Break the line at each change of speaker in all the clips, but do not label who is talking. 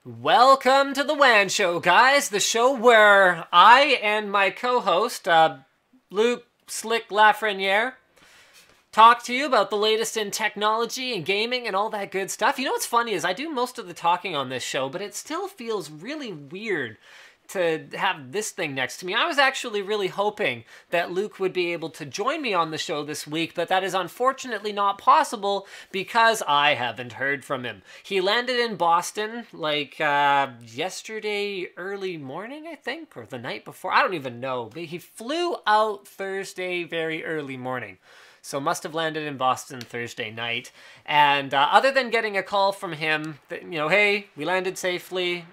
Welcome to the WAN Show, guys. The show where I and my co-host, Luke Slick Lafreniere, talk to you about the latest in technology and gaming and all that good stuff. You know what's funny is I do most of the talking on this show, but it still feels really weird to have this thing next to me. I was actually really hoping that Luke would be able to join me on the show this week, but that is unfortunately not possible because I haven't heard from him. He landed in Boston like yesterday early morning, I think, or the night before. I don't even know, but he flew out Thursday very early morning. So must have landed in Boston Thursday night. And other than getting a call from him, that, hey, we landed safely,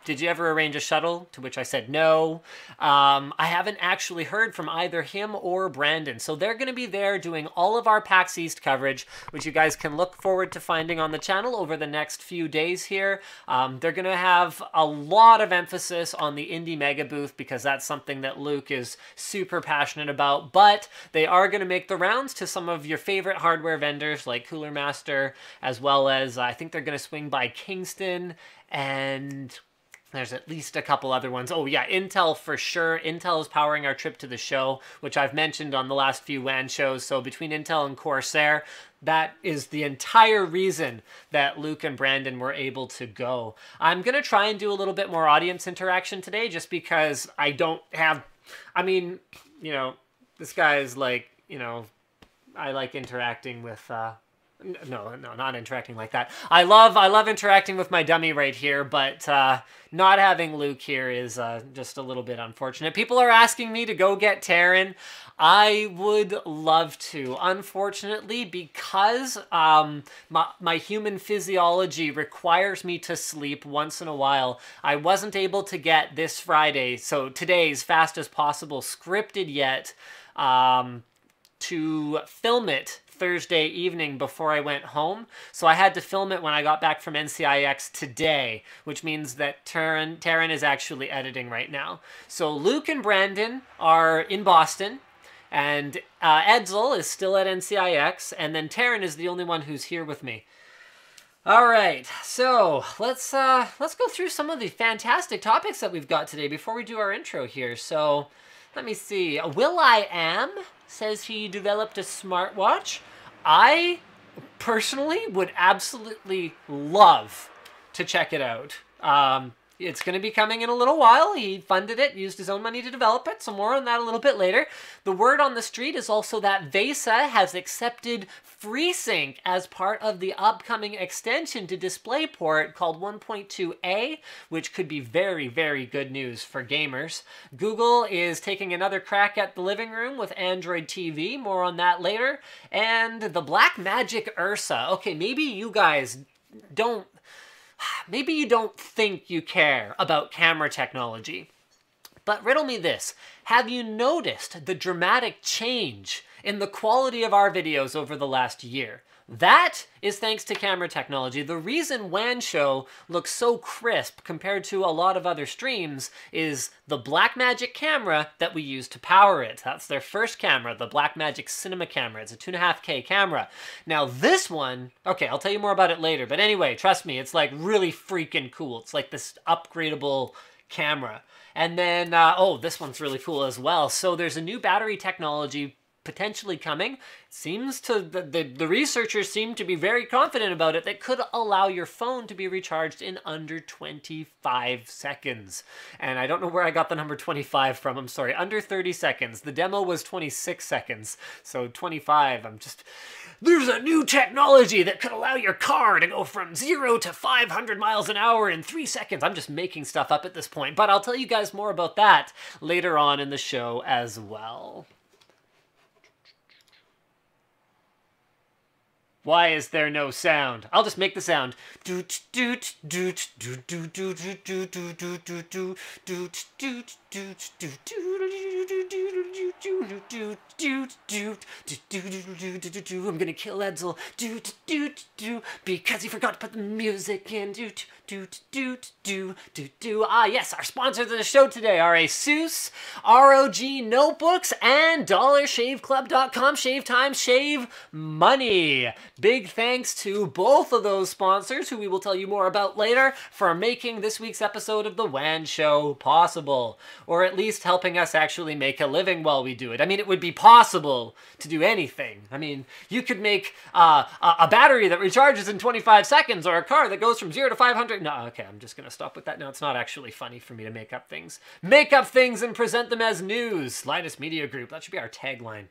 did you ever arrange a shuttle? To which I said no. I haven't actually heard from either him or Brandon. So they're going to be there doing all of our PAX East coverage, which you guys can look forward to finding on the channel over the next few days here. They're going to have a lot of emphasis on the Indie Mega Booth because that's something that Luke is super passionate about. But they are going to make the rounds to some of your favorite hardware vendors like Cooler Master, as well as I think they're going to swing by Kingston and... there's at least a couple other ones. Oh yeah, Intel for sure. Intel is powering our trip to the show, which I've mentioned on the last few WAN shows. So between Intel and Corsair, that is the entire reason that Luke and Brandon were able to go. I'm going to try and do a little bit more audience interaction today just because I don't have... I mean, this guy is like, I like interacting with... No, not interacting like that. I love interacting with my dummy right here, but not having Luke here is just a little bit unfortunate. People are asking me to go get Taryn. I would love to. Unfortunately, because my human physiology requires me to sleep once in a while, I wasn't able to get this Friday, so today's Fast as Possible scripted yet to film it Thursday evening before I went home. So I had to film it when I got back from NCIX today, which means that Taryn is actually editing right now. So Luke and Brandon are in Boston, and Edsel is still at NCIX, and then Taryn is the only one who's here with me. All right, so let's go through some of the fantastic topics that we've got today before we do our intro here. So let me see. Will.I.Am says he developed a smartwatch. I personally would absolutely love to check it out. It's going to be coming in a little while. He funded it, used his own money to develop it, so more on that a little bit later. The word on the street is also that VESA has accepted FreeSync as part of the upcoming extension to DisplayPort called 1.2a, which could be very, very good news for gamers. Google is taking another crack at the living room with Android TV, more on that later. And the Blackmagic URSA. Okay, maybe you guys don't... Maybe you don't think you care about camera technology, but riddle me this. Have you noticed the dramatic change in the quality of our videos over the last year? That is thanks to camera technology. The reason WAN Show looks so crisp compared to a lot of other streams is the Blackmagic camera that we use to power it. That's their first camera, the Blackmagic Cinema camera. It's a 2.5K camera. Now this one, okay, I'll tell you more about it later, but anyway, trust me, it's like really freaking cool. It's like this upgradable camera. And then, oh, this one's really cool as well. So there's a new battery technology potentially coming. Seems to the researchers seem to be very confident about it, that could allow your phone to be recharged in under 25 seconds. And I don't know where I got the number 25 from. I'm sorry, under 30 seconds. The demo was 26 seconds, so 25. There's a new technology that could allow your car to go from 0 to 500 miles an hour in 3 seconds. I'm just making stuff up at this point, but I'll tell you guys more about that later on in the show as well. Why is there no sound? I'll just make the sound. I'm gonna kill Edsel because he forgot to put the music in. Ah, yes, our sponsors of the show today are ASUS, ROG Notebooks, and DollarShaveClub.com. Shave time, shave money. Big thanks to both of those sponsors, who we will tell you more about later, for making this week's episode of The WAN Show possible. Or at least helping us actually make a living while we do it. I mean, it would be possible to do anything. I mean, you could make a battery that recharges in 25 seconds, or a car that goes from 0 to 500. No, okay, I'm just going to stop with that. No, it's not actually funny for me to make up things. Make up things and present them as news. Linus Media Group. That should be our tagline.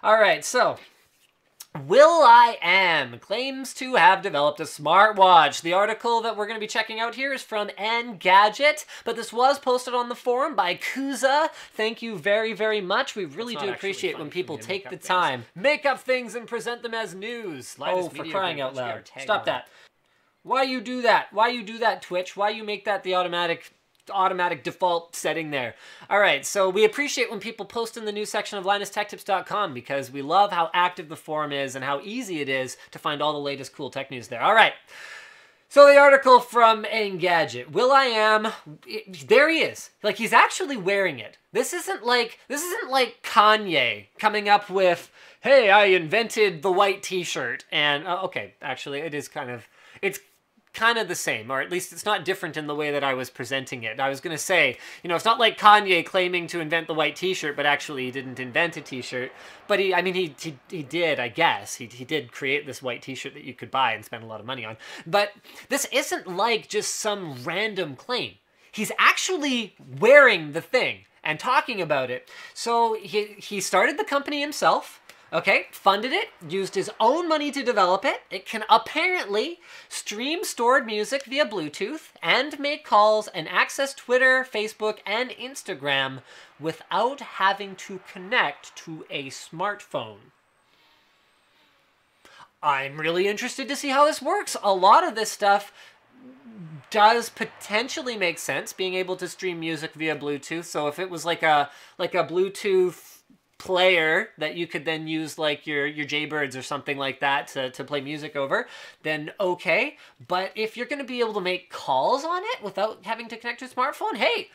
All right, so Will.I.Am claims to have developed a smartwatch. The article that we're going to be checking out here is from Engadget, but this was posted on the forum by Kuza. Thank you very, very much. We really do appreciate when people take the time, make up things, and present them as news. Oh, for crying out loud. Stop that. Why you do that? Why you do that, Twitch? Why you make that the automatic default setting there? All right, so we appreciate when people post in the news section of LinusTechTips.com, because we love how active the forum is and how easy it is to find all the latest cool tech news there. All right, so the article from Engadget. Will.I.Am, there he is. Like, he's actually wearing it. This isn't like Kanye coming up with, hey, I invented the white t-shirt, and okay, actually it's kind of the same, or at least it's not different in the way that I was presenting it. I was going to say, you know, it's not like Kanye claiming to invent the white t-shirt, but actually he didn't invent a t-shirt. But he did, I guess. He did create this white t-shirt that you could buy and spend a lot of money on. But this isn't like just some random claim. He's actually wearing the thing and talking about it. So he started the company himself. Okay, funded it, used his own money to develop it. It can apparently stream stored music via Bluetooth and make calls and access Twitter, Facebook, and Instagram without having to connect to a smartphone. I'm really interested to see how this works. A lot of this stuff does potentially make sense, being able to stream music via Bluetooth. So if it was like a Bluetooth player that you could then use, like your Jaybirds or something like that to play music over, then okay. But if you're going to be able to make calls on it without having to connect to a smartphone, hey,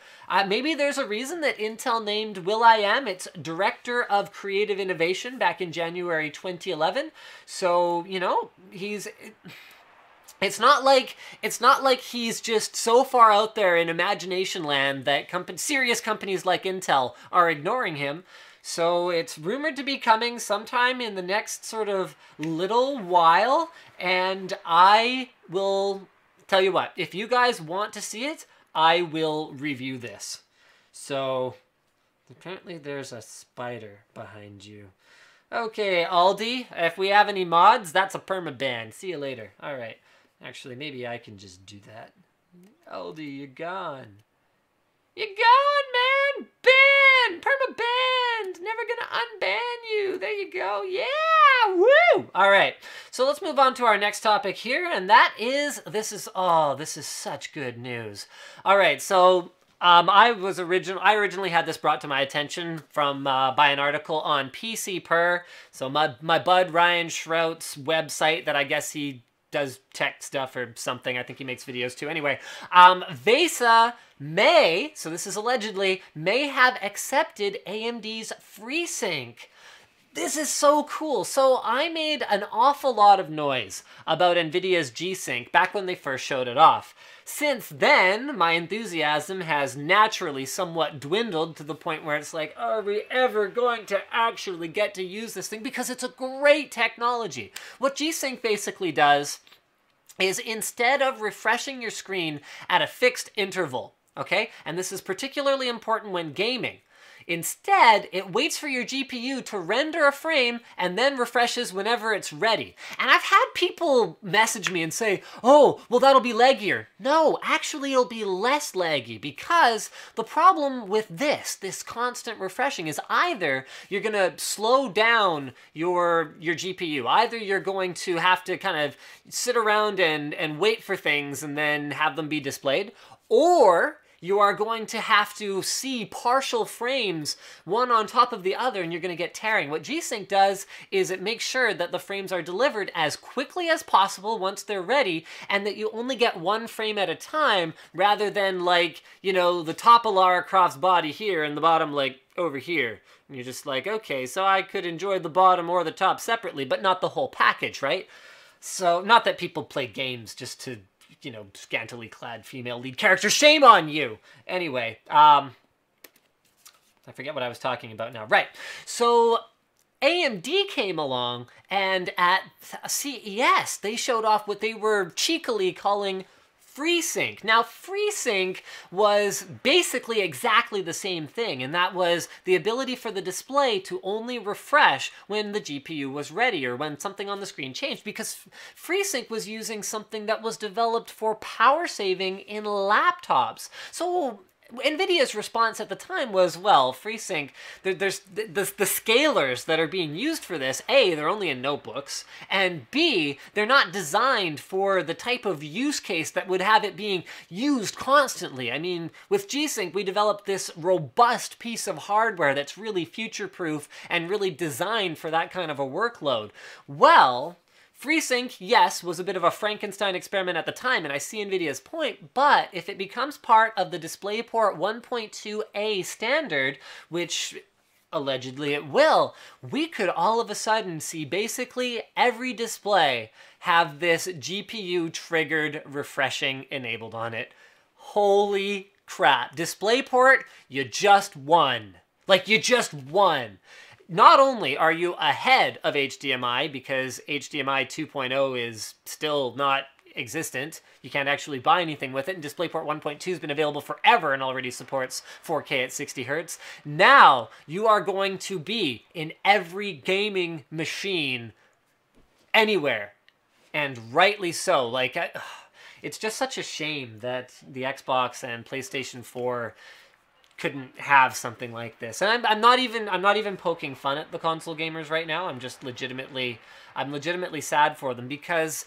maybe there's a reason that Intel named Will.I.Am its Director of Creative Innovation back in January 2011. So, you know, it's not like he's just so far out there in imagination land that serious companies like Intel are ignoring him. So it's rumored to be coming sometime in the next sort of little while, and I will tell you what, if you guys want to see it, I will review this. So apparently there's a spider behind you. Okay, Aldi, if we have any mods, that's a permaban. See you later. All right. Actually, maybe I can just do that. Aldi, you're gone. You're gone, man! Ban! Perma-banned! Never gonna unban you! There you go. Yeah! Woo! Alright, so let's move on to our next topic here, and that is, this is such good news. Alright, so I originally had this brought to my attention from by an article on PC Per. So my bud Ryan Schrout's website that I guess he does tech stuff or something. I think he makes videos too. Anyway, VESA may, so this is allegedly, may have accepted AMD's FreeSync. This is so cool. So I made an awful lot of noise about NVIDIA's G-Sync back when they first showed it off. Since then, my enthusiasm has naturally somewhat dwindled to the point where it's like, are we ever going to actually get to use this thing? Because it's a great technology. What G-Sync basically does is, instead of refreshing your screen at a fixed interval, okay? And this is particularly important when gaming. Instead, it waits for your GPU to render a frame and then refreshes whenever it's ready. And I've had people message me and say, oh, well, that'll be laggier. No, actually, it'll be less laggy, because the problem with this constant refreshing is either you're going to slow down your GPU, either you're going to have to kind of sit around and wait for things and then have them be displayed, or you are going to have to see partial frames, one on top of the other, and you're going to get tearing. What G-Sync does is it makes sure that the frames are delivered as quickly as possible once they're ready, and that you only get one frame at a time, rather than, like, you know, the top of Lara Croft's body here and the bottom, like, over here. And you're just like, okay, so I could enjoy the bottom or the top separately, but not the whole package, right? So, not that people play games just to, you know, scantily clad female lead characters. Shame on you! Anyway, I forget what I was talking about now. Right, so AMD came along, and at CES, they showed off what they were cheekily calling FreeSync. Now, FreeSync was basically exactly the same thing, and that was the ability for the display to only refresh when the GPU was ready or when something on the screen changed, because FreeSync was using something that was developed for power saving in laptops. So NVIDIA's response at the time was, well, FreeSync, there's the scalers that are being used for this, A, they're only in notebooks, and B, they're not designed for the type of use case that would have it being used constantly. I mean, with G-Sync, we developed this robust piece of hardware that's really future-proof and really designed for that kind of a workload. Well, FreeSync, yes, was a bit of a Frankenstein experiment at the time, and I see NVIDIA's point, but if it becomes part of the DisplayPort 1.2a standard, which allegedly it will, we could all of a sudden see basically every display have this GPU-triggered refreshing enabled on it. Holy crap. DisplayPort, you just won. Like, you just won. Not only are you ahead of HDMI, because HDMI 2.0 is still not existent, you can't actually buy anything with it, and DisplayPort 1.2 has been available forever and already supports 4K at 60 Hz. Now, you are going to be in every gaming machine anywhere, and rightly so. Like, it's just such a shame that the Xbox and PlayStation 4 couldn't have something like this. And I'm not even poking fun at the console gamers right now. I'm just legitimately sad for them, because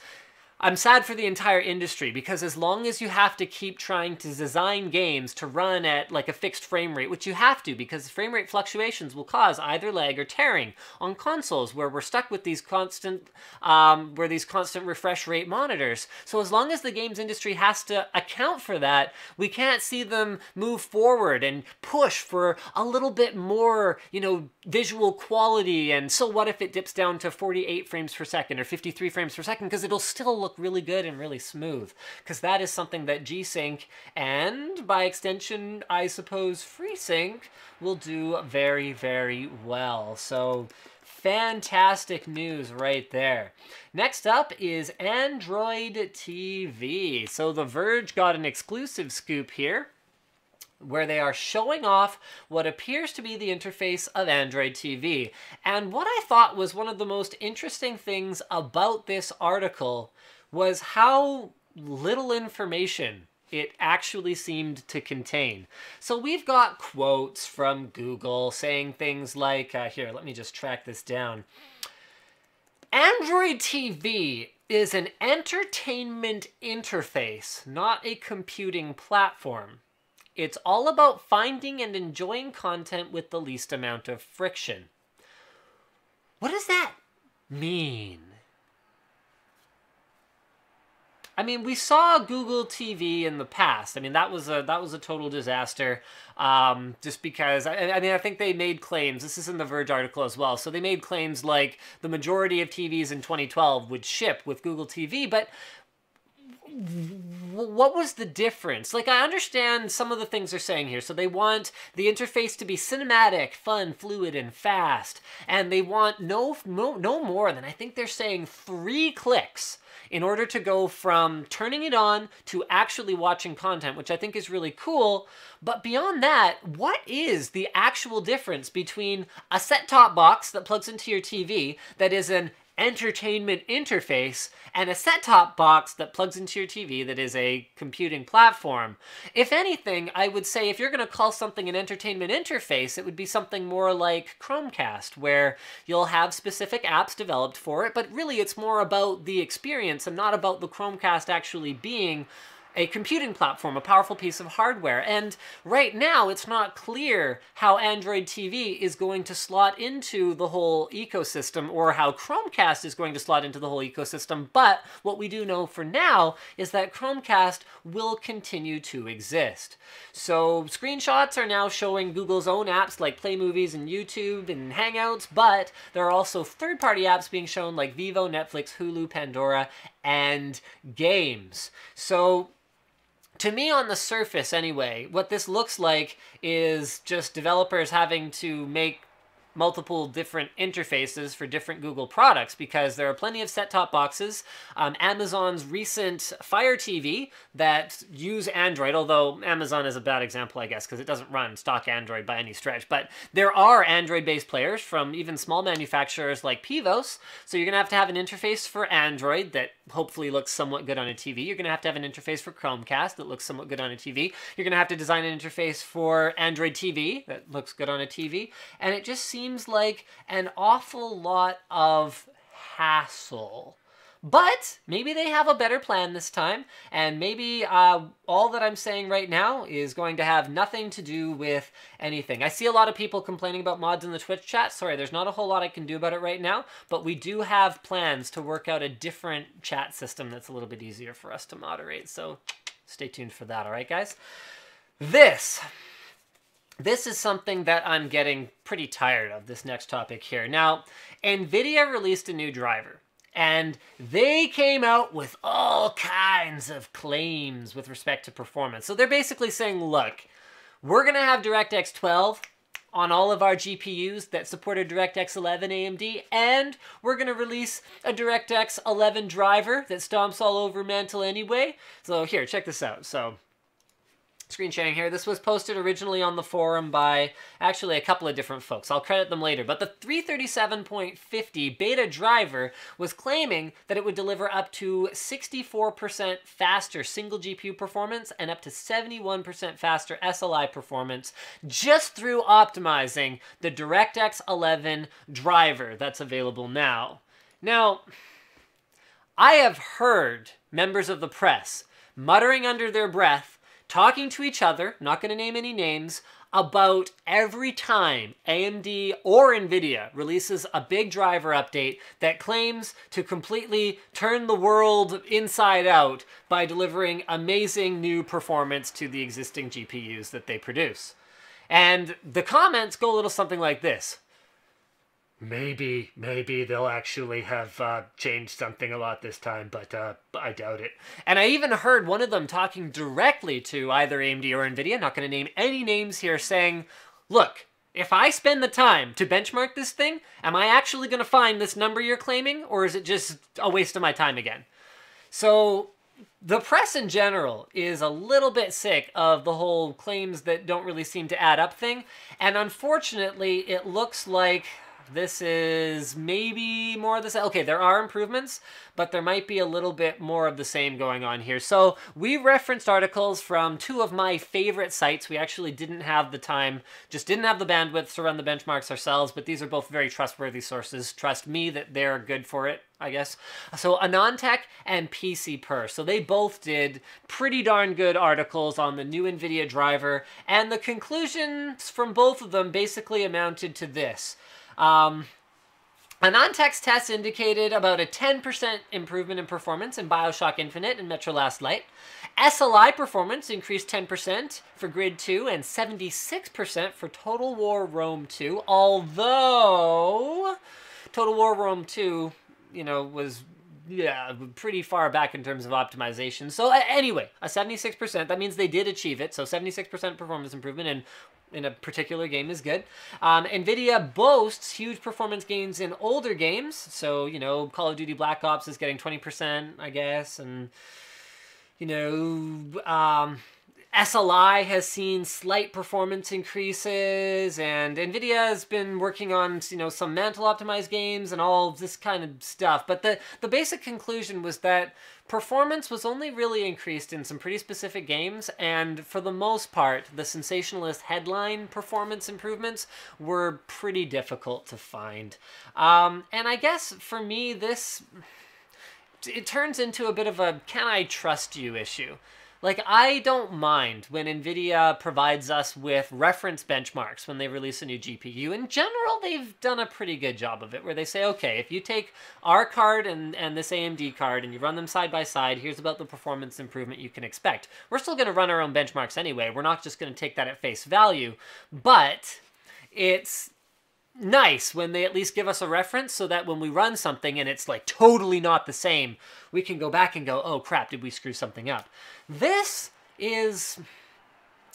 I'm sad for the entire industry, because as long as you have to keep trying to design games to run at like a fixed frame rate, which you have to, because frame rate fluctuations will cause either lag or tearing on consoles, where we're stuck with these constant refresh rate monitors. So as long as the games industry has to account for that, we can't see them move forward and push for a little bit more, you know, visual quality. And so what if it dips down to 48 frames per second or 53 frames per second, because it'll still look really good and really smooth, because that is something that G-Sync, and by extension, I suppose, FreeSync, will do very, very well. So, fantastic news right there. Next up is Android TV. So, The Verge got an exclusive scoop here, where they are showing off what appears to be the interface of Android TV. And what I thought was one of the most interesting things about this article was how little information it actually seemed to contain. So we've got quotes from Google saying things like, here, let me just track this down. Android TV is an entertainment interface, not a computing platform. It's all about finding and enjoying content with the least amount of friction. What does that mean? I mean, we saw Google TV in the past. I mean, that was a total disaster. Just because I think they made claims. This is in the Verge article as well. So they made claims like the majority of TVs in 2012 would ship with Google TV, but what was the difference? Like, I understand some of the things they're saying here. So they want the interface to be cinematic, fun, fluid, and fast. And they want no more than, I think they're saying, 3 clicks in order to go from turning it on to actually watching content, which I think is really cool. But beyond that, what is the actual difference between a set-top box that plugs into your TV that is an entertainment interface and a set-top box that plugs into your TV that is a computing platform? If anything, I would say if you're going to call something an entertainment interface, it would be something more like Chromecast, where you'll have specific apps developed for it, but really it's more about the experience and not about the Chromecast actually being a computing platform, a powerful piece of hardware. And right now, it's not clear how Android TV is going to slot into the whole ecosystem, or how Chromecast is going to slot into the whole ecosystem. But what we do know for now is that Chromecast will continue to exist. So screenshots are now showing Google's own apps like Play Movies and YouTube and Hangouts, but there are also third-party apps being shown like Vivo, Netflix, Hulu, Pandora, and Games. So to me, on the surface anyway, what this looks like is just developers having to make multiple different interfaces for different Google products, because there are plenty of set-top boxes. Amazon's recent Fire TV that use Android, although Amazon is a bad example, I guess, because it doesn't run stock Android by any stretch, but there are Android-based players from even small manufacturers like Pivos, so you're going to have an interface for Android that hopefully looks somewhat good on a TV. You're going to have an interface for Chromecast that looks somewhat good on a TV. You're going to have to design an interface for Android TV that looks good on a TV, and it just seems like an awful lot of hassle. But maybe they have a better plan this time, and maybe all that I'm saying right now is going to have nothing to do with anything. I see a lot of people complaining about mods in the Twitch chat. Sorry, there's not a whole lot I can do about it right now, but we do have plans to work out a different chat system that's a little bit easier for us to moderate, so stay tuned for that, all right, guys? This is something that I'm getting pretty tired of, this next topic here. Now, NVIDIA released a new driver, and they came out with all kinds of claims with respect to performance. So they're basically saying, look, we're going to have DirectX 12 on all of our GPUs that supported DirectX 11 AMD, and we're going to release a DirectX 11 driver that stomps all over Mantle anyway. So here, check this out. So screen sharing here. This was posted originally on the forum by actually a couple of different folks. I'll credit them later. But the 337.50 beta driver was claiming that it would deliver up to 64% faster single GPU performance and up to 71% faster SLI performance just through optimizing the DirectX 11 driver that's available now. Now, I have heard members of the press muttering under their breath, talking to each other, not going to name any names, about every time AMD or NVIDIA releases a big driver update that claims to completely turn the world inside out by delivering amazing new performance to the existing GPUs that they produce. And the comments go a little something like this. Maybe they'll actually have changed something a lot this time, but I doubt it. And I even heard one of them talking directly to either AMD or NVIDIA, not going to name any names here, saying, look, if I spend the time to benchmark this thing, am I actually going to find this number you're claiming, or is it just a waste of my time again? So the press in general is a little bit sick of the whole claims that don't really seem to add up thing, and unfortunately it looks like this is maybe more of the same. Okay, there are improvements, but there might be a little bit more of the same going on here. So we referenced articles from two of my favorite sites. We actually didn't have the time, just didn't have the bandwidth to run the benchmarks ourselves, but these are both very trustworthy sources. Trust me that they're good for it, I guess. So AnonTech and PCPer. So they both did pretty darn good articles on the new NVIDIA driver, and the conclusions from both of them basically amounted to this. AnonTech's tests indicated about a 10% improvement in performance in BioShock Infinite and Metro Last Light. SLI performance increased 10% for Grid 2 and 76% for Total War Rome 2, although Total War Rome 2, you know, was pretty far back in terms of optimization. So anyway, a 76%, that means they did achieve it. So 76% performance improvement in a particular game is good. NVIDIA boasts huge performance gains in older games. So, you know, Call of Duty Black Ops is getting 20%, I guess. And, you know, SLI has seen slight performance increases, and NVIDIA has been working on, you know, some Mantle optimized games and all this kind of stuff. But the basic conclusion was that performance was only really increased in some pretty specific games, and for the most part, the sensationalist headline performance improvements were pretty difficult to find. And I guess for me, it turns into a bit of a can I trust you issue. Like, I don't mind when NVIDIA provides us with reference benchmarks when they release a new GPU. In general, they've done a pretty good job of it, where they say, okay, if you take our card and this AMD card and you run them side by side, here's about the performance improvement you can expect. We're still going to run our own benchmarks anyway. We're not just going to take that at face value, but it's nice when they at least give us a reference so that when we run something and it's like totally not the same, we can go back and go, oh crap, did we screw something up? This is...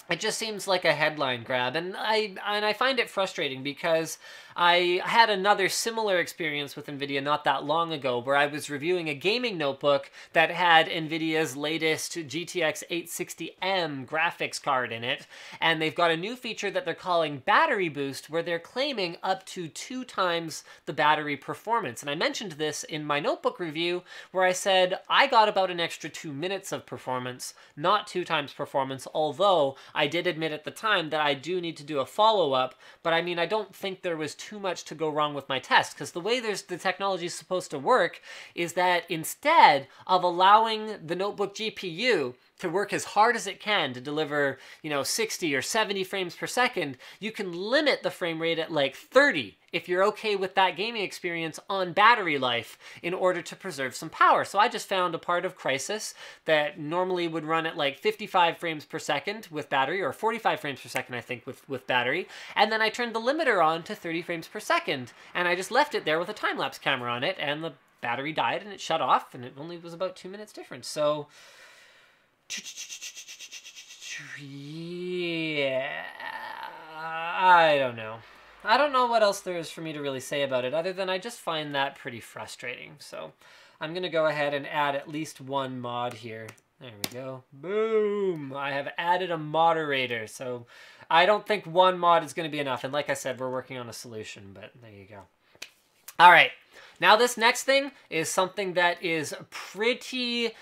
It just seems like a headline grab, and I find it frustrating because I had another similar experience with NVIDIA not that long ago where I was reviewing a gaming notebook that had NVIDIA's latest GTX 860M graphics card in it, and they've got a new feature that they're calling battery boost where they're claiming up to 2 times the battery performance. And I mentioned this in my notebook review where I said I got about an extra 2 minutes of performance, not 2 times performance, although I did admit at the time that I do need to do a follow-up, but I mean, I don't think there was too much to go wrong with my test, because the way the technology is supposed to work is that instead of allowing the notebook GPU to work as hard as it can to deliver, 60 or 70 frames per second, you can limit the frame rate at like 30 if you're okay with that gaming experience on battery life in order to preserve some power. So I just found a part of Crysis that normally would run at like 55 frames per second with battery, or 45 frames per second, I think, with battery, and then I turned the limiter on to 30 frames per second, and I just left it there with a time-lapse camera on it, and the battery died and it shut off, and it only was about 2 minutes difference. So yeah, I don't know. I don't know what else there is for me to really say about it, other than I just find that pretty frustrating. So I'm going to go ahead and add at least one mod here. There we go. Boom! I have added a moderator, so I don't think one mod is going to be enough. And like I said, we're working on a solution, but there you go. All right. Now this next thing is something that is pretty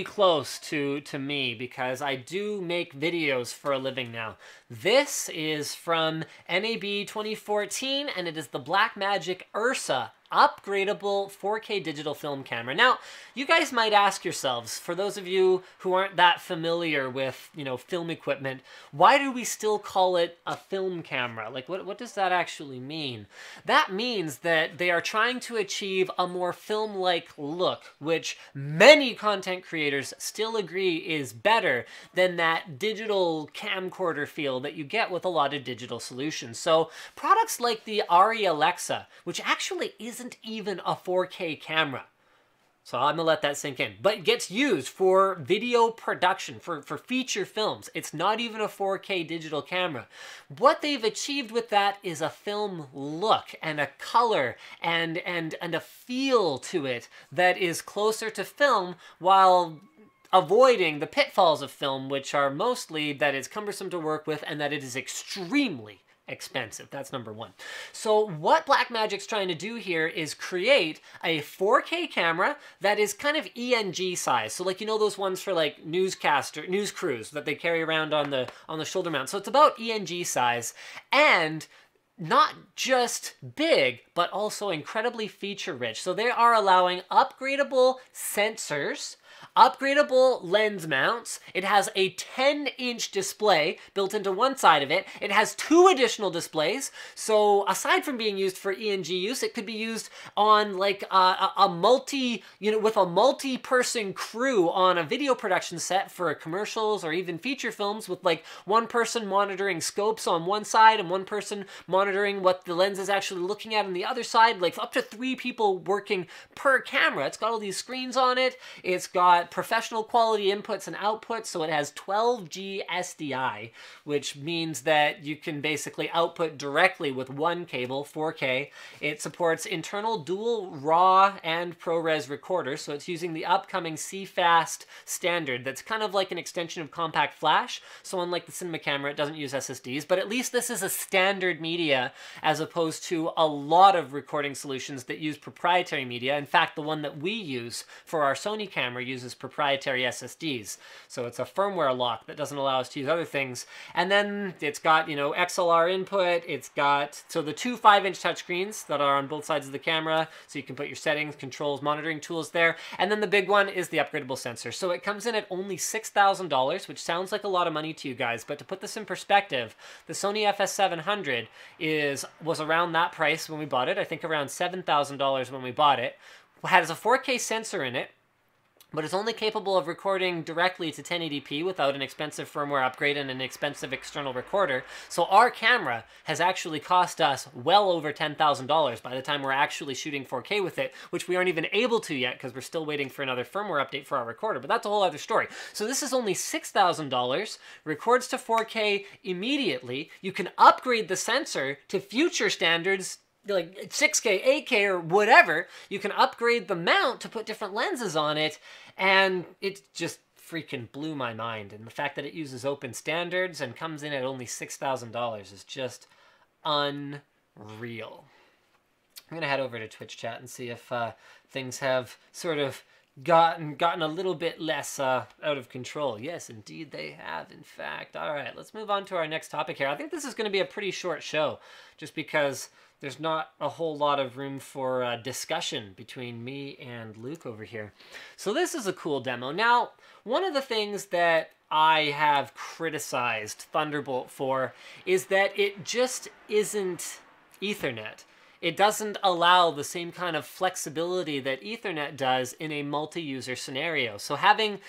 close to me, because I do make videos for a living now. This is from NAB 2014, and it is the Blackmagic URSA upgradable 4K digital film camera. Now, you guys might ask yourselves, for those of you who aren't that familiar with, film equipment, why do we still call it a film camera? Like, what does that actually mean? That means that they are trying to achieve a more film-like look, which many content creators still agree is better than that digital camcorder feel that you get with a lot of digital solutions. So products like the Arri Alexa, which actually isn't even a 4K camera, so I'm gonna let that sink in, but gets used for video production, for feature films. It's not even a 4K digital camera. What they've achieved with that is a film look and a color and a feel to it that is closer to film, while avoiding the pitfalls of film, which are mostly that it's cumbersome to work with and that it is extremely expensive. That's number one. So what Blackmagic's trying to do here is create a 4K camera that is kind of ENG size. So like, those ones for like news crews that they carry around on the shoulder mount. So it's about ENG size, and not just big, but also incredibly feature rich. So they are allowing upgradable sensors, upgradable lens mounts. It has a 10-inch display built into one side of it. It has 2 additional displays. So aside from being used for ENG use, it could be used on like a with a multi-person crew on a video production set for commercials or even feature films, with like one person monitoring scopes on one side and one person monitoring what the lens is actually looking at on the other side, like up to 3 people working per camera. It's got all these screens on it. It's got professional quality inputs and outputs, so it has 12G SDI, which means that you can basically output directly with one cable, 4K. It supports internal dual RAW and ProRes recorders, so it's using the upcoming CFast standard that's kind of like an extension of compact flash. So unlike the cinema camera, it doesn't use SSDs, but at least this is a standard media as opposed to a lot of recording solutions that use proprietary media. In fact, the one that we use for our Sony camera uses uses proprietary SSDs. So it's a firmware lock that doesn't allow us to use other things. And then it's got, you know, XLR input. It's got, so the two 5-inch touchscreens that are on both sides of the camera, so you can put your settings, controls, monitoring tools there. And then the big one is the upgradable sensor. So it comes in at only $6,000, which sounds like a lot of money to you guys, but to put this in perspective, the Sony FS700 was around that price when we bought it. I think around $7,000 when we bought it. It has a 4K sensor in it, but it's only capable of recording directly to 1080p without an expensive firmware upgrade and an expensive external recorder. So our camera has actually cost us well over $10,000 by the time we're actually shooting 4K with it, which we aren't even able to yet because we're still waiting for another firmware update for our recorder, but that's a whole other story. So this is only $6,000, records to 4K immediately. You can upgrade the sensor to future standards, like 6K, 8K, or whatever. You can upgrade the mount to put different lenses on it, and it just freaking blew my mind. And the fact that it uses open standards and comes in at only $6,000 is just unreal. I'm gonna head over to Twitch chat and see if things have sort of gotten a little bit less out of control. Yes, indeed they have, in fact. All right, let's move on to our next topic here. I think this is going to be a pretty short show, just because there's not a whole lot of room for discussion between me and Luke over here. So this is a cool demo. Now, one of the things that I have criticized Thunderbolt for is that it just isn't Ethernet. It doesn't allow the same kind of flexibility that Ethernet does in a multi-user scenario. So having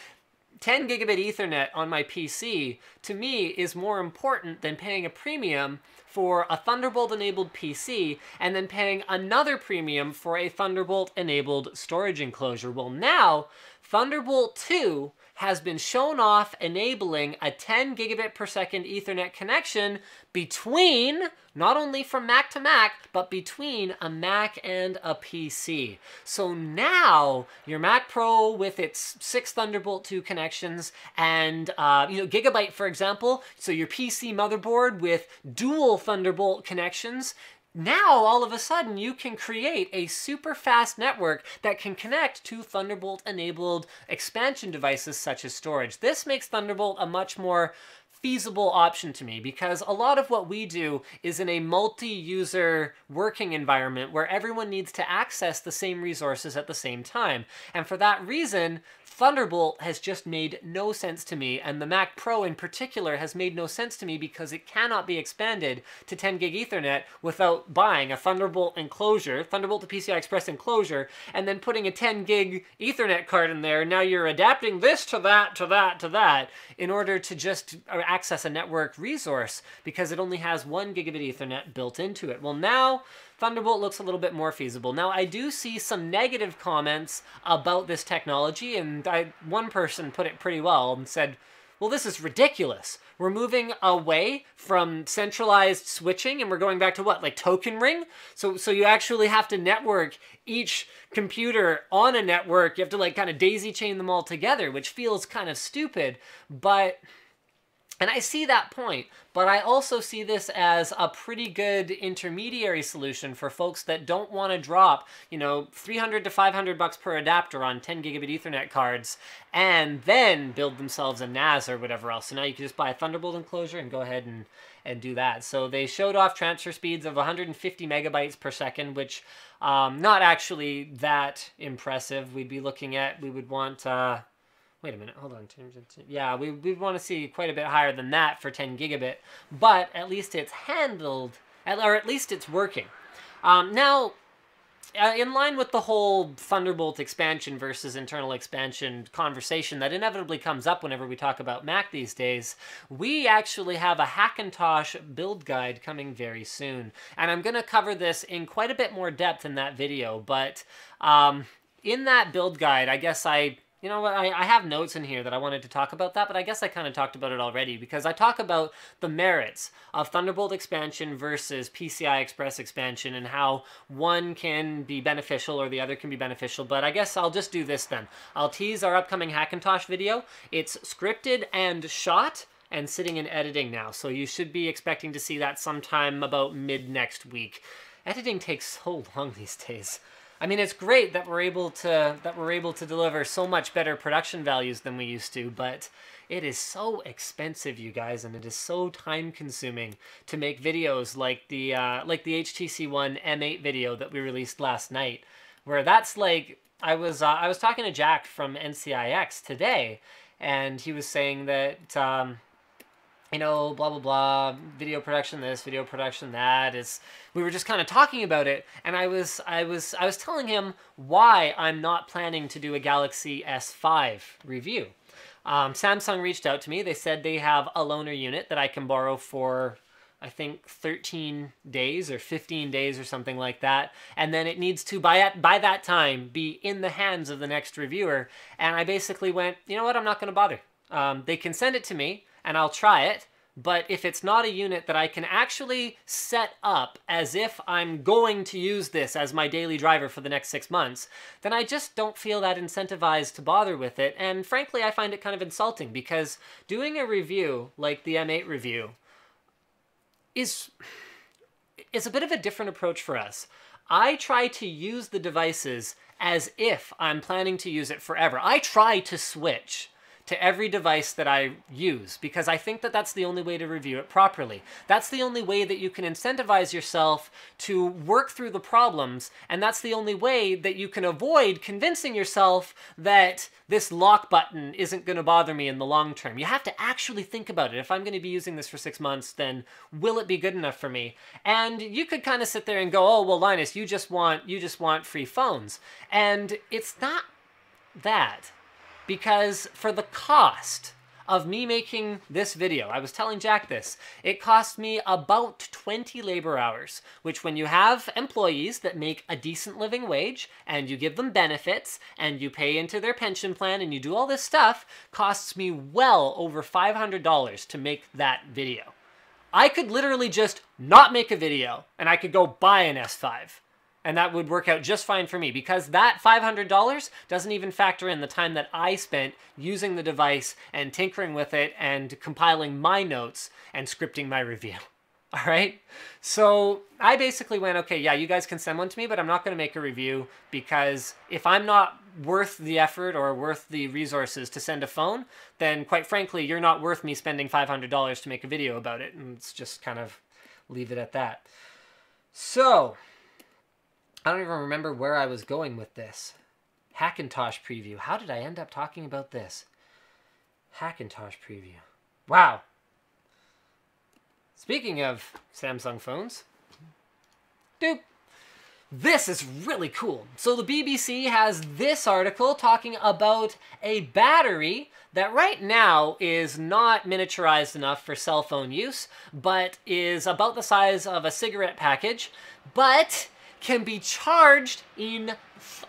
10 gigabit Ethernet on my PC, to me, is more important than paying a premium for a Thunderbolt-enabled PC and then paying another premium for a Thunderbolt-enabled storage enclosure. Well, now, Thunderbolt 2 has been shown off enabling a 10 gigabit per second Ethernet connection between, not only from Mac to Mac, but between a Mac and a PC. So now, your Mac Pro with its 6 Thunderbolt 2 connections and, Gigabyte, for example, so your PC motherboard with dual Thunderbolt connections, now, all of a sudden, you can create a super fast network that can connect to Thunderbolt-enabled expansion devices such as storage. This makes Thunderbolt a much more feasible option to me, because a lot of what we do is in a multi-user working environment where everyone needs to access the same resources at the same time. And for that reason, Thunderbolt has just made no sense to me, and the Mac Pro in particular has made no sense to me because it cannot be expanded to 10 gig Ethernet without buying a Thunderbolt enclosure, Thunderbolt to PCI Express enclosure, and then putting a 10 gig Ethernet card in there. Now you're adapting this to that, to that, to that, in order to just access a network resource, because it only has 1 gigabit Ethernet built into it. Well, now Thunderbolt looks a little bit more feasible. Now, I do see some negative comments about this technology, and one person put it pretty well and said, well, this is ridiculous. We're moving away from centralized switching, and we're going back to what, like token ring? So you actually have to network each computer on a network. You have to like kind of daisy chain them all together, which feels kind of stupid, but... And I see that point, but I also see this as a pretty good intermediary solution for folks that don't want to drop, $300 to $500 per adapter on 10 gigabit Ethernet cards and then build themselves a NAS or whatever else. So now you can just buy a Thunderbolt enclosure and go ahead and do that. So they showed off transfer speeds of 150 megabytes per second, which not actually that impressive. We would want... Wait a minute, hold on. Yeah, we'd want to see quite a bit higher than that for 10 gigabit, but at least it's handled, or at least it's working. Now, in line with the whole Thunderbolt expansion versus internal expansion conversation that inevitably comes up whenever we talk about Mac these days, we actually have a Hackintosh build guide coming very soon. And I'm going to cover this in quite a bit more depth in that video, but in that build guide, I guess you know what, I have notes in here that I wanted to talk about that, but I guess I kind of talked about it already, because I talk about the merits of Thunderbolt expansion versus PCI Express expansion and how one can be beneficial or the other can be beneficial, but I guess I'll just do this then. I'll tease our upcoming Hackintosh video. It's scripted and shot and sitting in editing now, so you should be expecting to see that sometime about mid next week. Editing takes so long these days. I mean, it's great that we're able to deliver so much better production values than we used to, but it is so expensive, you guys, and it is so time-consuming to make videos like the HTC One M8 video that we released last night, where that's like I was talking to Jack from NCIX today, and he was saying that you know, blah blah blah, video production this, video production that. We were just kind of talking about it, and I was telling him why I'm not planning to do a Galaxy S5 review. Samsung reached out to me. They said they have a loaner unit that I can borrow for, I think, 13 days or 15 days or something like that. And then it needs to, by that time, be in the hands of the next reviewer. And I basically went, you know what, I'm not going to bother. They can send it to me, and I'll try it. But if it's not a unit that I can actually set up as if I'm going to use this as my daily driver for the next 6 months, then I just don't feel that incentivized to bother with it. And frankly, I find it kind of insulting, because doing a review like the M8 review is a bit of a different approach for us. I try to use the devices as if I'm planning to use it forever. I try to switch to every device that I use, because I think that that's the only way to review it properly. That's the only way that you can incentivize yourself to work through the problems, and that's the only way that you can avoid convincing yourself that this lock button isn't going to bother me in the long term. You have to actually think about it. If I'm going to be using this for 6 months, then will it be good enough for me? And you could kind of sit there and go, oh, well, Linus, you just want free phones. And it's not that. Because for the cost of me making this video, I was telling Jack this, it cost me about 20 labor hours, which when you have employees that make a decent living wage, and you give them benefits, and you pay into their pension plan, and you do all this stuff, costs me well over $500 to make that video. I could literally just not make a video, and I could go buy an S5. And that would work out just fine for me, because that $500 doesn't even factor in the time that I spent using the device and tinkering with it and compiling my notes and scripting my review. All right? So I basically went, okay, yeah, you guys can send one to me, but I'm not going to make a review, because if I'm not worth the effort or worth the resources to send a phone, then quite frankly, you're not worth me spending $500 to make a video about it. And let's just kind of leave it at that. So I don't even remember where I was going with this. Hackintosh preview. How did I end up talking about this? Hackintosh preview. Wow. Speaking of Samsung phones, doop. This is really cool. So the BBC has this article talking about a battery that right now is not miniaturized enough for cell phone use, but is about the size of a cigarette package, but can be charged in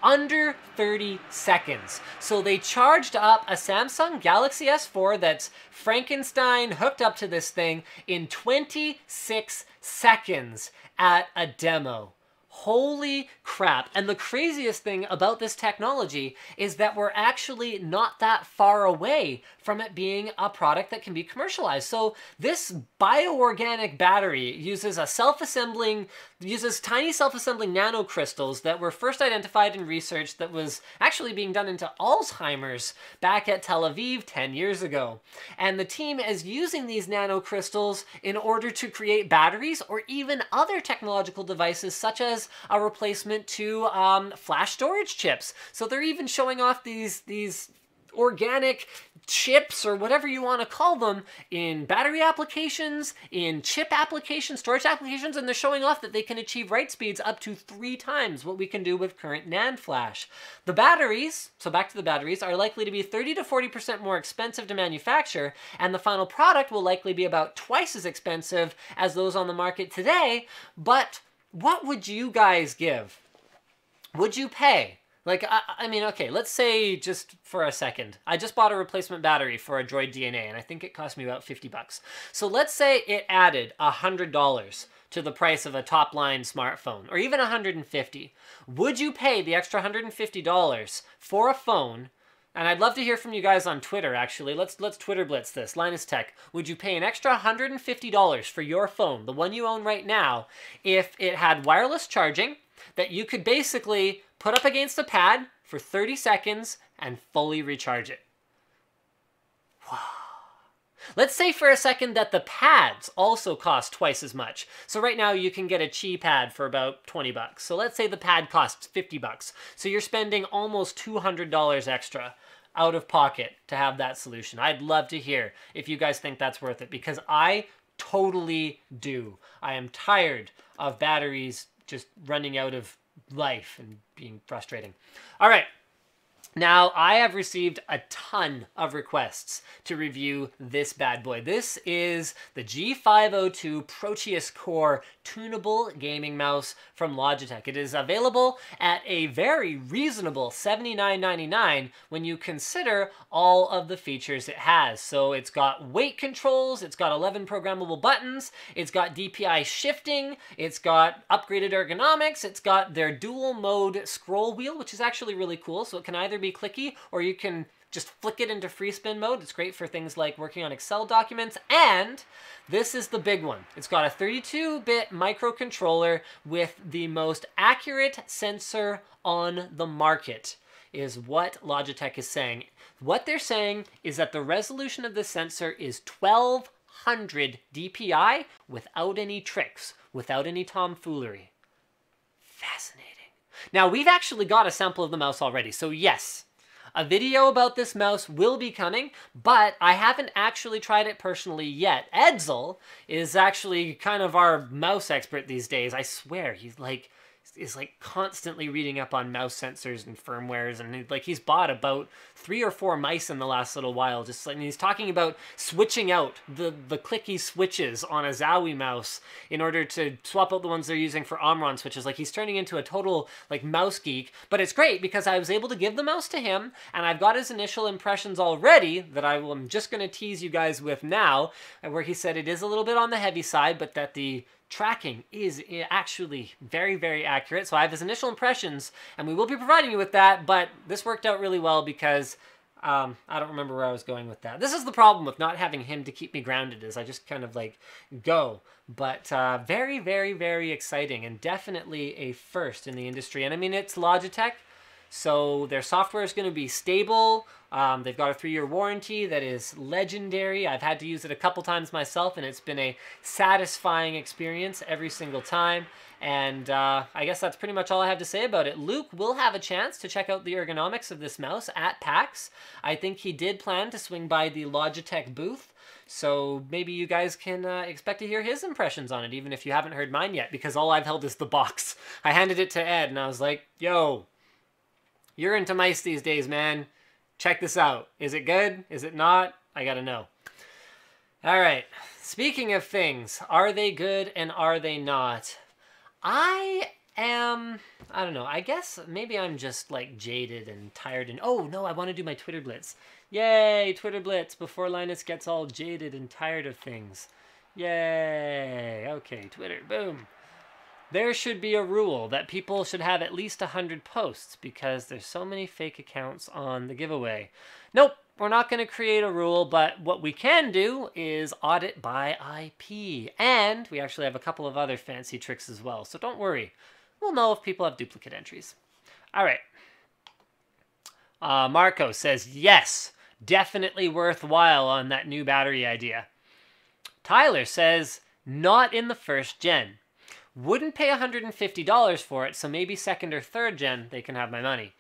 under 30 seconds. So they charged up a Samsung Galaxy S4 that's Frankenstein hooked up to this thing in 26 seconds at a demo. Holy crap. And the craziest thing about this technology is that we're actually not that far away from it being a product that can be commercialized. So this bioorganic battery uses tiny self-assembling nanocrystals that were first identified in research that was actually being done into Alzheimer's back at Tel Aviv 10 years ago. And the team is using these nanocrystals in order to create batteries or even other technological devices, such as a replacement to flash storage chips. So they're even showing off these organic chips, or whatever you want to call them, in battery applications, in chip applications, storage applications, and they're showing off that they can achieve write speeds up to 3 times what we can do with current NAND flash. The batteries, so back to the batteries, are likely to be 30 to 40% more expensive to manufacture, and the final product will likely be about twice as expensive as those on the market today. But what would you guys give? Would you pay? Like, I mean, okay, let's say just for a second, I just bought a replacement battery for a Droid DNA, and I think it cost me about 50 bucks. So let's say it added $100 to the price of a top-line smartphone, or even $150. Would you pay the extra $150 for a phone? And I'd love to hear from you guys on Twitter, actually. Let's Twitter blitz this. Linus Tech, would you pay an extra $150 for your phone, the one you own right now, if it had wireless charging, that you could basically put up against a pad for 30 seconds and fully recharge it. Wow. Let's say for a second that the pads also cost twice as much. So right now you can get a cheap pad for about 20 bucks. So let's say the pad costs 50 bucks. So you're spending almost $200 extra out of pocket to have that solution. I'd love to hear if you guys think that's worth it, because I totally do. I am tired of batteries just running out of life and being frustrating. All right. Now, I have received a ton of requests to review this bad boy. This is the G502 Proteus Core tunable gaming mouse from Logitech. It is available at a very reasonable $79.99 when you consider all of the features it has. So it's got weight controls, it's got 11 programmable buttons, it's got DPI shifting, it's got upgraded ergonomics, it's got their dual mode scroll wheel, which is actually really cool. So it can either be clicky or you can just flick it into free spin mode. It's great for things like working on Excel documents. And this is the big one. It's got a 32-bit microcontroller with the most accurate sensor on the market, is what Logitech is saying. What they're saying is that the resolution of the sensor is 1200 DPI without any tricks, without any tomfoolery. Fascinating. Now, we've actually got a sample of the mouse already, so yes, a video about this mouse will be coming, but I haven't actually tried it personally yet. Edsel is actually kind of our mouse expert these days. I swear, he's like constantly reading up on mouse sensors and firmwares, and he's bought about 3 or 4 mice in the last little while. And he's talking about switching out the clicky switches on a Zowie mouse in order to swap out the ones they're using for Omron switches. Like, he's turning into a total mouse geek. But it's great because I was able to give the mouse to him, and I've got his initial impressions already that I'm just going to tease you guys with now, where he said it is a little bit on the heavy side, but that the tracking is actually very, very accurate. So I have his initial impressions, and we will be providing you with that, but this worked out really well because I don't remember where I was going with that. This is the problem with not having him to keep me grounded, is I just kind of go. But very, very, very exciting, and definitely a first in the industry. And I mean, it's Logitech, so their software is going to be stable. They've got a 3-year warranty that is legendary. I've had to use it a couple times myself, and it's been a satisfying experience every single time. And I guess that's pretty much all I have to say about it. Luke will have a chance to check out the ergonomics of this mouse at PAX. I think he did plan to swing by the Logitech booth, so maybe you guys can expect to hear his impressions on it, even if you haven't heard mine yet, because all I've held is the box. I handed it to Ed, and I was like, yo, you're into mice these days, man. Check this out. Is it good? Is it not? I gotta know. All right. Speaking of things, are they good and are they not? I don't know. I guess maybe I'm just jaded and tired and, oh no, I want to do my Twitter Blitz. Yay, Twitter Blitz before Linus gets all jaded and tired of things. Yay. Okay, Twitter, boom. There should be a rule that people should have at least 100 posts because there's so many fake accounts on the giveaway. Nope, we're not going to create a rule, but what we can do is audit by IP. And we actually have a couple of other fancy tricks as well, so don't worry. We'll know if people have duplicate entries. All right. Marco says, yes, definitely worthwhile on that new battery idea. Tyler says, not in the first gen. Wouldn't pay $150 for it, so maybe second or third gen, they can have my money.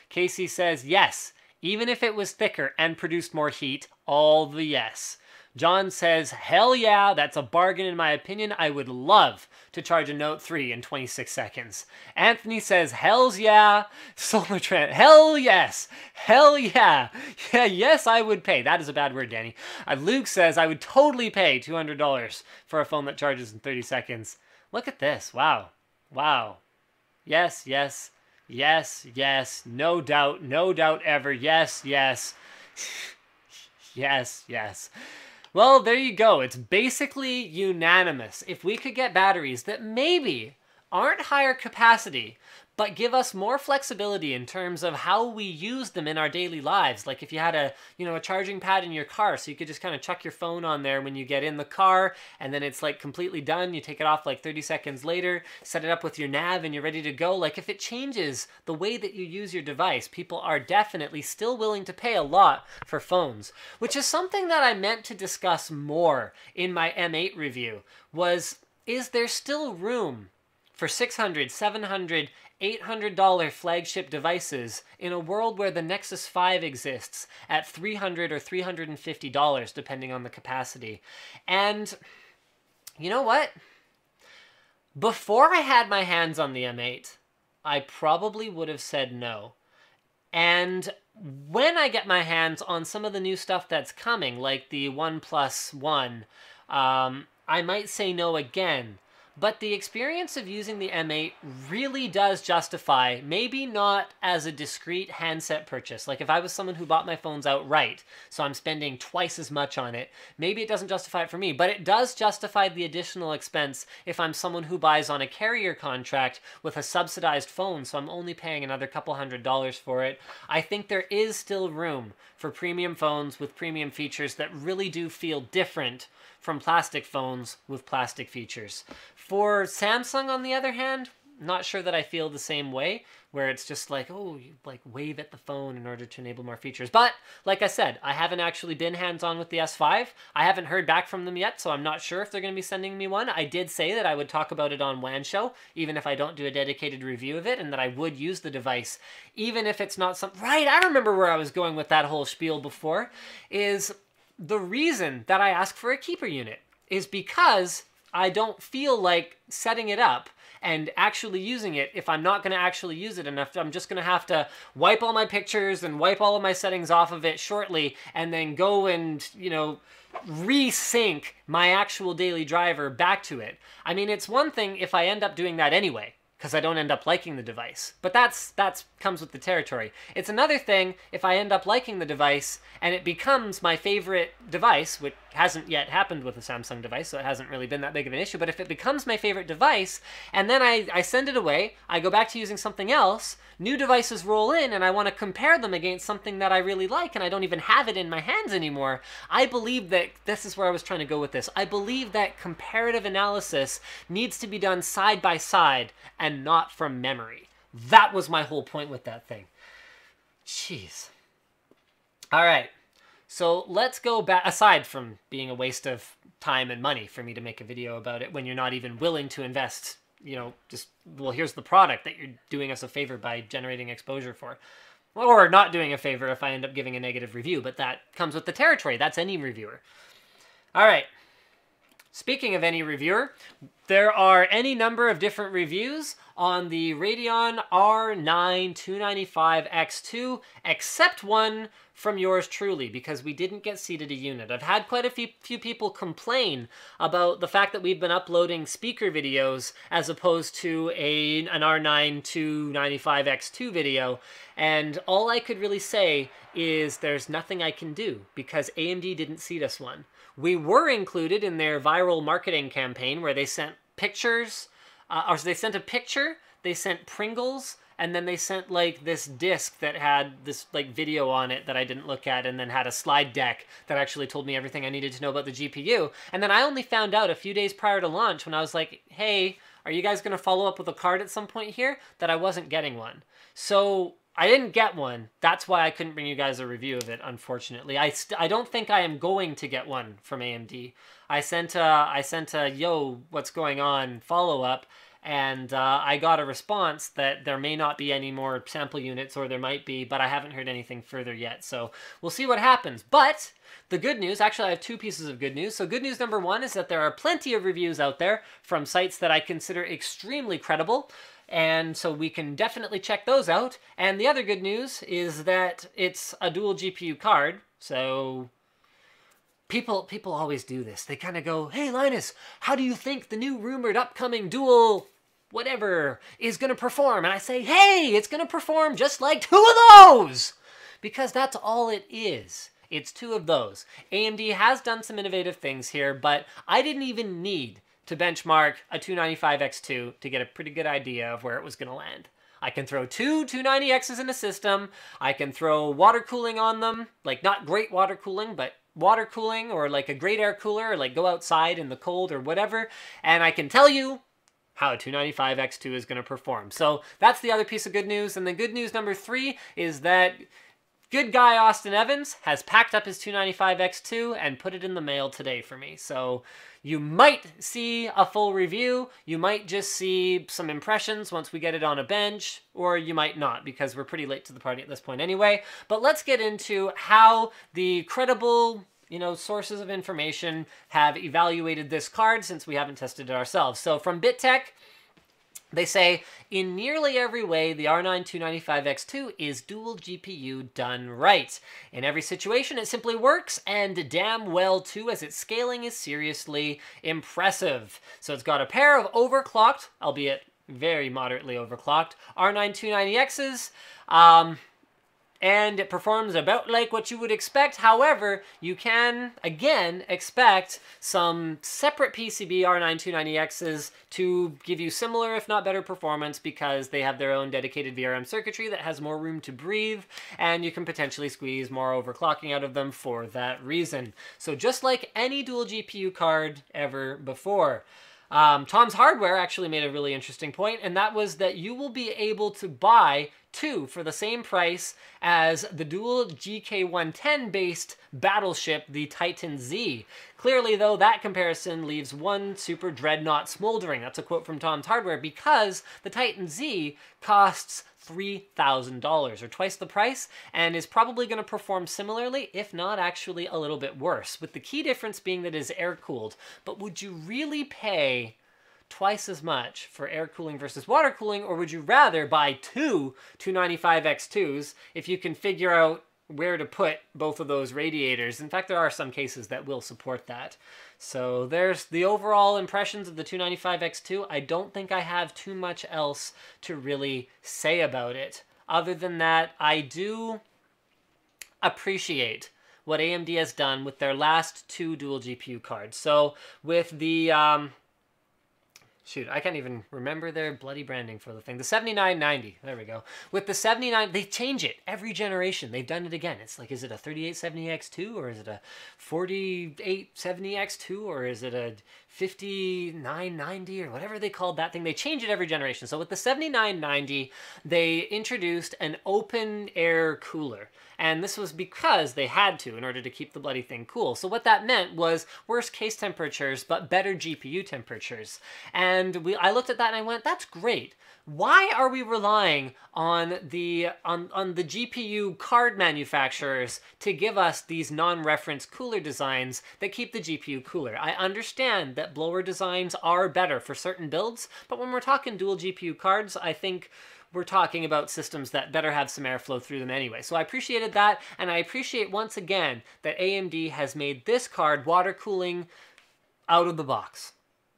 Casey says, yes, even if it was thicker and produced more heat, all the yes. John says, hell yeah, that's a bargain in my opinion. I would love to charge a Note 3 in 26 seconds. Anthony says, hells yeah. Solar Trent, hell yes. Hell yeah. Yeah, yes, I would pay. That is a bad word, Danny. Luke says, I would totally pay $200 for a phone that charges in 30 seconds. Look at this. Wow. Wow. Yes, yes, yes, yes. No doubt ever. Yes, yes. Yes, yes. Well, there you go. It's basically unanimous. If we could get batteries that maybe aren't higher capacity, but give us more flexibility in terms of how we use them in our daily lives. Like if you had a, you know, a charging pad in your car, so you could just kind of chuck your phone on there when you get in the car, and then it's like completely done. You take it off like 30 seconds later, set it up with your nav, and you're ready to go. Like if it changes the way that you use your device, people are definitely still willing to pay a lot for phones, which is something that I meant to discuss more in my M8 review. Is there still room for $600, $700, $800 flagship devices in a world where the Nexus 5 exists at $300 or $350, depending on the capacity? And you know what? Before I had my hands on the M8, I probably would have said no. And when I get my hands on some of the new stuff that's coming, like the OnePlus One, I might say no again. But the experience of using the M8 really does justify, maybe not as a discrete handset purchase. Like if I was someone who bought my phones outright, so I'm spending twice as much on it, maybe it doesn't justify it for me, but it does justify the additional expense if I'm someone who buys on a carrier contract with a subsidized phone, so I'm only paying another couple $100s for it. I think there is still room for premium phones with premium features that really do feel different from plastic phones with plastic features. For Samsung, on the other hand, not sure that I feel the same way, where it's just like, oh, you like wave at the phone in order to enable more features. But like I said, I haven't actually been hands-on with the S5. I haven't heard back from them yet, so I'm not sure if they're going to be sending me one. I did say that I would talk about it on WAN Show, even if I don't do a dedicated review of it, and that I would use the device, even if it's not some... Right, I remember where I was going with that whole spiel before, is the reason that I ask for a keeper unit is because I don't feel like setting it up and actually using it if I'm not going to actually use it enough. I'm just going to have to wipe all my pictures and wipe all of my settings off of it shortly and then go and, you know, resync my actual daily driver back to it. I mean, it's one thing if I end up doing that anyway, because I don't end up liking the device. But that's comes with the territory. It's another thing if I end up liking the device and it becomes my favorite device, which hasn't yet happened with a Samsung device, so it hasn't really been that big of an issue, but if it becomes my favorite device, and then I send it away, I go back to using something else, new devices roll in, and I want to compare them against something that I really like, and I don't even have it in my hands anymore, I believe that, this is where I was trying to go with this, I believe that comparative analysis needs to be done side by side and not from memory. That was my whole point with that thing. Jeez. All right. So let's go back, aside from being a waste of time and money for me to make a video about it when you're not even willing to invest, you know, just, well, here's the product that you're doing us a favor by generating exposure for. Or not doing a favor if I end up giving a negative review, but that comes with the territory. That's any reviewer. All right. Speaking of any reviewer, there are any number of different reviews on the Radeon R9 295X2, except one from yours truly, because we didn't get seated a unit. I've had quite a few people complain about the fact that we've been uploading speaker videos as opposed to an R9 295X2 video, and all I could really say is there's nothing I can do, because AMD didn't seat us one. We were included in their viral marketing campaign where they sent pictures, or they sent a picture, they sent Pringles, and then they sent like this disc that had this like video on it that I didn't look at, and then had a slide deck that actually told me everything I needed to know about the GPU. And then I only found out a few days prior to launch when I was like, hey, are you guys going to follow up with a card at some point here? That I wasn't getting one. So I didn't get one. That's why I couldn't bring you guys a review of it, unfortunately. I don't think I am going to get one from AMD. I sent a yo, what's going on follow-up, and I got a response that there may not be any more sample units, or there might be, but I haven't heard anything further yet. So we'll see what happens. But the good news, actually I have two pieces of good news. So good news number one is that there are plenty of reviews out there from sites that I consider extremely credible. And so we can definitely check those out. And the other good news is that it's a dual GPU card. So people always do this. They kind of go, hey, Linus, how do you think the new rumored upcoming dual whatever is going to perform? And I say, hey, it's going to perform just like two of those. Because that's all it is. It's two of those. AMD has done some innovative things here, but I didn't even need to benchmark a 295X2 to get a pretty good idea of where it was going to land. I can throw two 290Xs in a system. I can throw water cooling on them, like not great water cooling, but water cooling, or like a great air cooler, or like go outside in the cold or whatever. And I can tell you how a 295X2 is going to perform. So that's the other piece of good news. And the good news number 3 is that good guy Austin Evans has packed up his 295X2 and put it in the mail today for me. So you might see a full review, you might just see some impressions once we get it on a bench, or you might not, because we're pretty late to the party at this point anyway. But let's get into how the credible, sources of information have evaluated this card, since we haven't tested it ourselves. So from BitTech, they say, in nearly every way, the R9 295X2 is dual GPU done right. In every situation, it simply works, and damn well too, as its scaling is seriously impressive. So it's got a pair of overclocked, albeit very moderately overclocked, R9 290Xs, and it performs about like what you would expect. However, you can, again, expect some separate PCB R9 290Xs to give you similar, if not better, performance, because they have their own dedicated VRM circuitry that has more room to breathe, and you can potentially squeeze more overclocking out of them for that reason. So just like any dual GPU card ever before. Tom's Hardware actually made a really interesting point, and that was that you will be able to buy two for the same price as the dual GK110 based battleship, the Titan Z. Clearly, though, that comparison leaves one super dreadnought smoldering. That's a quote from Tom's Hardware, because the Titan Z costs $3,000, or twice the price, and is probably going to perform similarly, if not actually a little bit worse, with the key difference being that it is air-cooled. But would you really pay twice as much for air cooling versus water cooling, or would you rather buy two 295X2s if you can figure out where to put both of those radiators? In fact, there are some cases that will support that. So there's the overall impressions of the 295X2. I don't think I have too much else to really say about it. Other than that, I do appreciate what AMD has done with their last two dual GPU cards. So with the shoot, I can't even remember their bloody branding for the thing. The 7990, there we go. With the 79, they change it every generation. They've done it again. It's like, is it a 3870X2, or is it a 4870X2, or is it a 5990, or whatever they called that thing? They change it every generation. So with the 7990, they introduced an open air cooler. And this was because they had to in order to keep the bloody thing cool. So what that meant was worst case temperatures, but better GPU temperatures. And I looked at that and I went, that's great. Why are we relying on the GPU card manufacturers to give us these non-reference cooler designs that keep the GPU cooler? I understand that blower designs are better for certain builds, but when we're talking dual GPU cards, I think we're talking about systems that better have some airflow through them anyway. So I appreciated that, and I appreciate once again that AMD has made this card water cooling out of the box.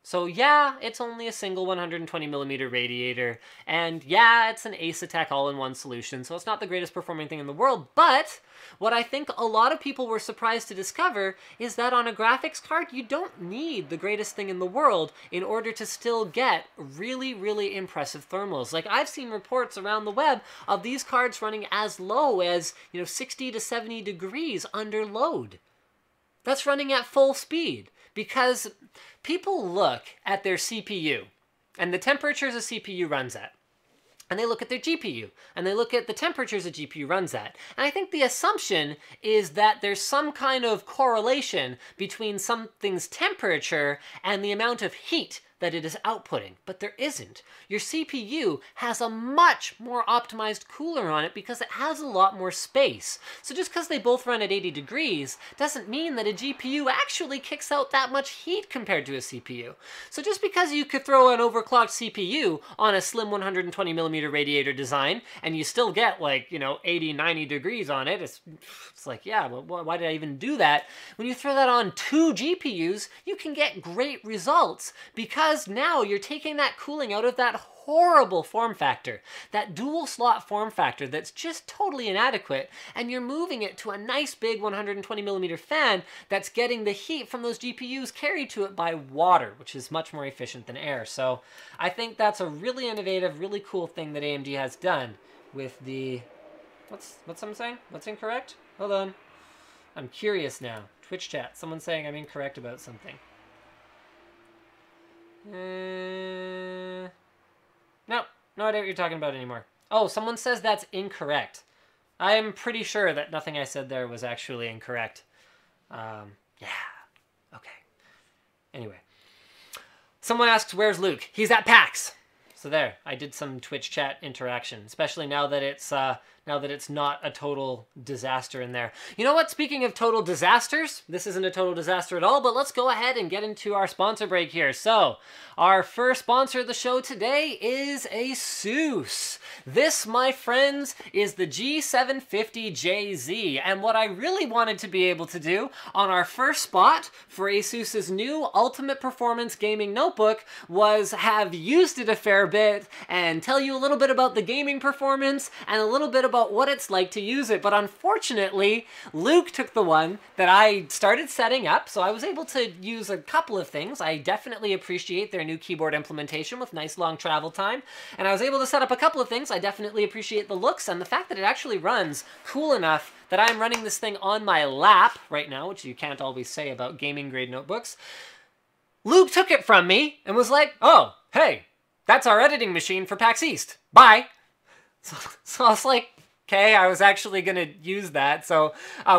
So yeah, it's only a single 120mm radiator, and yeah, it's an Asetek all-in-one solution, so it's not the greatest performing thing in the world, but what I think a lot of people were surprised to discover is that on a graphics card, you don't need the greatest thing in the world in order to still get really, really impressive thermals. Like, I've seen reports around the web of these cards running as low as, 60 to 70 degrees under load. That's running at full speed. Because people look at their CPU and the temperatures a CPU runs at, and they look at their GPU and they look at the temperatures a GPU runs at. And I think the assumption is that there's some kind of correlation between something's temperature and the amount of heat that it is outputting, but there isn't. Your CPU has a much more optimized cooler on it because it has a lot more space. So just because they both run at 80 degrees doesn't mean that a GPU actually kicks out that much heat compared to a CPU. So just because you could throw an overclocked CPU on a slim 120mm radiator design and you still get like, 80, 90 degrees on it, it's like, yeah, well, why did I even do that? When you throw that on two GPUs, you can get great results because because now you're taking that cooling out of that horrible form factor, that dual slot form factor that's just totally inadequate, and you're moving it to a nice big 120mm fan that's getting the heat from those GPUs carried to it by water, which is much more efficient than air. So I think that's a really innovative, really cool thing that AMD has done with the... What's someone saying? What's incorrect? Hold on. I'm curious now. Twitch chat. Someone's saying I'm incorrect about something. No, no idea what you're talking about anymore. Oh, someone says that's incorrect. I am pretty sure that nothing I said there was actually incorrect. Yeah, okay. Anyway. Someone asks, where's Luke? He's at PAX. So there, I did some Twitch chat interaction, especially now that it's not a total disaster in there. You know what? Speaking of total disasters, this isn't a total disaster at all, but let's go ahead and get into our sponsor break here. So, our first sponsor of the show today is ASUS. This, my friends, is the G750JZ, and what I really wanted to be able to do on our first spot for ASUS's new Ultimate Performance Gaming Notebook was have used it a fair bit and tell you a little bit about the gaming performance and a little bit about what it's like to use it. But unfortunately, Luke took the one that I started setting up, so I was able to use a couple of things. I definitely appreciate their new keyboard implementation with nice long travel time, and I was able to set up a couple of things. I definitely appreciate the looks and the fact that it actually runs cool enough that I'm running this thing on my lap right now, which you can't always say about gaming grade notebooks. Luke took it from me and was like, oh, hey, that's our editing machine for PAX East. Bye. So I was like, okay, I was actually going to use that. So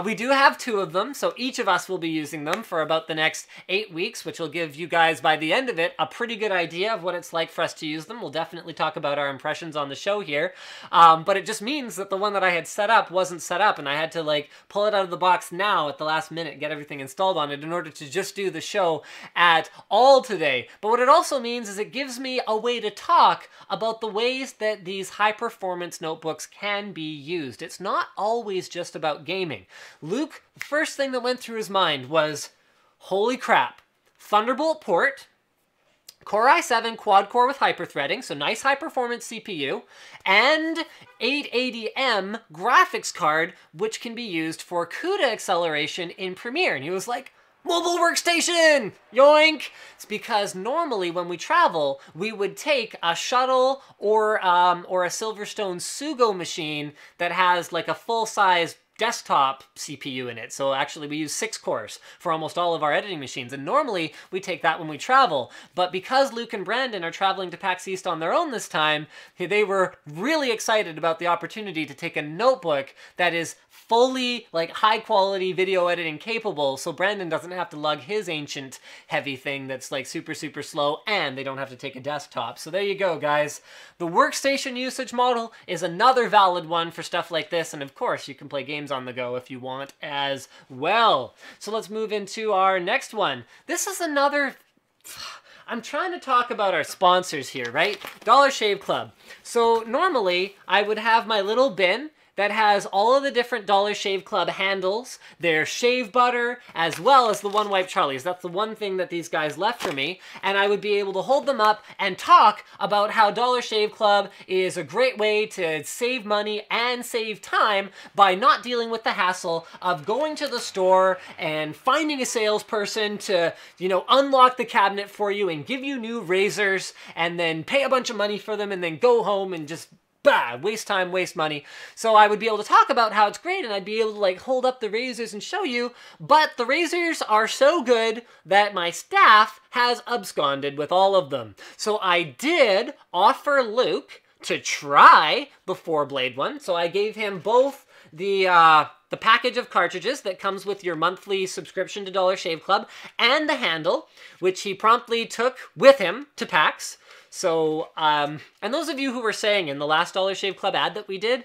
we do have two of them, so each of us will be using them for about the next 8 weeks, which will give you guys, by the end of it, a pretty good idea of what it's like for us to use them. We'll definitely talk about our impressions on the show here, but it just means that the one that I had set up wasn't set up, and I had to, like, pull it out of the box now at the last minute, get everything installed on it in order to just do the show at all today. But what it also means is it gives me a way to talk about the ways that these high-performance notebooks can be used. It's not always just about gaming. Luke, the first thing that went through his mind was, holy crap, Thunderbolt port, Core i7 quad-core with hyper-threading, so nice high-performance CPU, and 880M graphics card, which can be used for CUDA acceleration in Premiere. And he was like, mobile workstation! Yoink! It's because normally when we travel, we would take a shuttle or a Silverstone Sugo machine that has like a full-size desktop CPU in it. So actually we use 6 cores for almost all of our editing machines, and normally we take that when we travel. But because Luke and Brandon are traveling to PAX East on their own this time, they were really excited about the opportunity to take a notebook that is fully, like, high-quality video editing capable, so Brandon doesn't have to lug his ancient heavy thing that's, like, super, super slow, and they don't have to take a desktop. So there you go, guys. The workstation usage model is another valid one for stuff like this, and of course, you can play games on the go if you want as well. So let's move into our next one. This is another... I'm trying to talk about our sponsors here, right? Dollar Shave Club. So normally, I would have my little bin that has all of the different Dollar Shave Club handles, their shave butter, as well as the One Wipe Charlies. That's the one thing that these guys left for me, and I would be able to hold them up and talk about how Dollar Shave Club is a great way to save money and save time by not dealing with the hassle of going to the store and finding a salesperson to, you know, unlock the cabinet for you and give you new razors and then pay a bunch of money for them and then go home and just waste time, waste money. So I would be able to talk about how it's great, and I'd be able to, like, hold up the razors and show you, but the razors are so good that my staff has absconded with all of them. So I did offer Luke to try the 4-blade one, so I gave him both the package of cartridges that comes with your monthly subscription to Dollar Shave Club and the handle, which he promptly took with him to PAX. So, and those of you who were saying in the last Dollar Shave Club ad that we did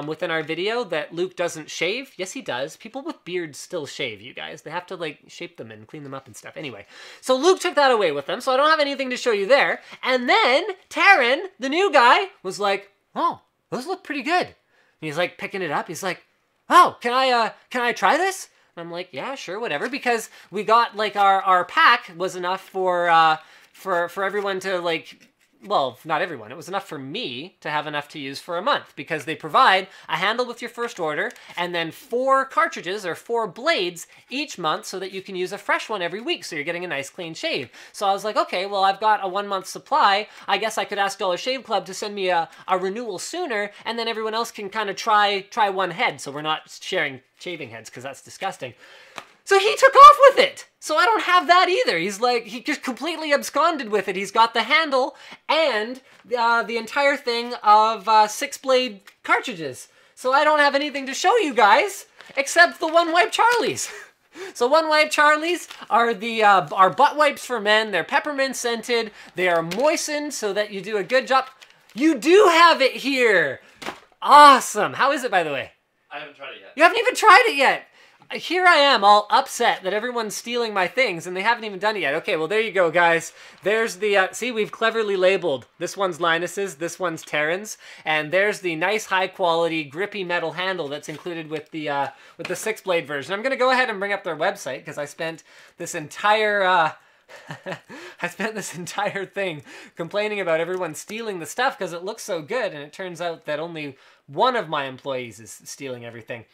within our video that Luke doesn't shave, yes he does. People with beards still shave, you guys. They have to, like, shape them and clean them up and stuff. Anyway, so Luke took that away with them, so I don't have anything to show you there. And then Taryn, the new guy, was like, oh, those look pretty good. And he's like picking it up. He's like, oh, can I try this? And I'm like, yeah, sure, whatever, because we got, like, our pack was enough for for everyone to like, well, not everyone. It was enough for me to have enough to use for a month because they provide a handle with your first order and then 4 cartridges or 4 blades each month so that you can use a fresh one every week. So you're getting a nice clean shave. So I was like, okay, well, I've got a 1-month supply. I guess I could ask Dollar Shave Club to send me a renewal sooner, and then everyone else can kind of try one head. So we're not sharing shaving heads because that's disgusting. So he took off with it. So I don't have that either. He's like, he just completely absconded with it. He's got the handle and the entire thing of 6-blade cartridges. So I don't have anything to show you guys except the One Wipe Charlies. So One Wipe Charlies are the are butt wipes for men. They're peppermint scented. They are moistened so that you do a good job. You do have it here. Awesome. How is it, by the way?
I haven't tried it yet.
You haven't even tried it yet. Here I am all upset that everyone's stealing my things and they haven't even done it yet. Okay, well, there you go, guys. There's the, see, we've cleverly labeled. This one's Linus's, this one's Terran's, and there's the nice high-quality grippy metal handle that's included with the 6-blade version. I'm going to go ahead and bring up their website because I spent this entire... I spent this entire thing complaining about everyone stealing the stuff because it looks so good, and it turns out that only one of my employees is stealing everything.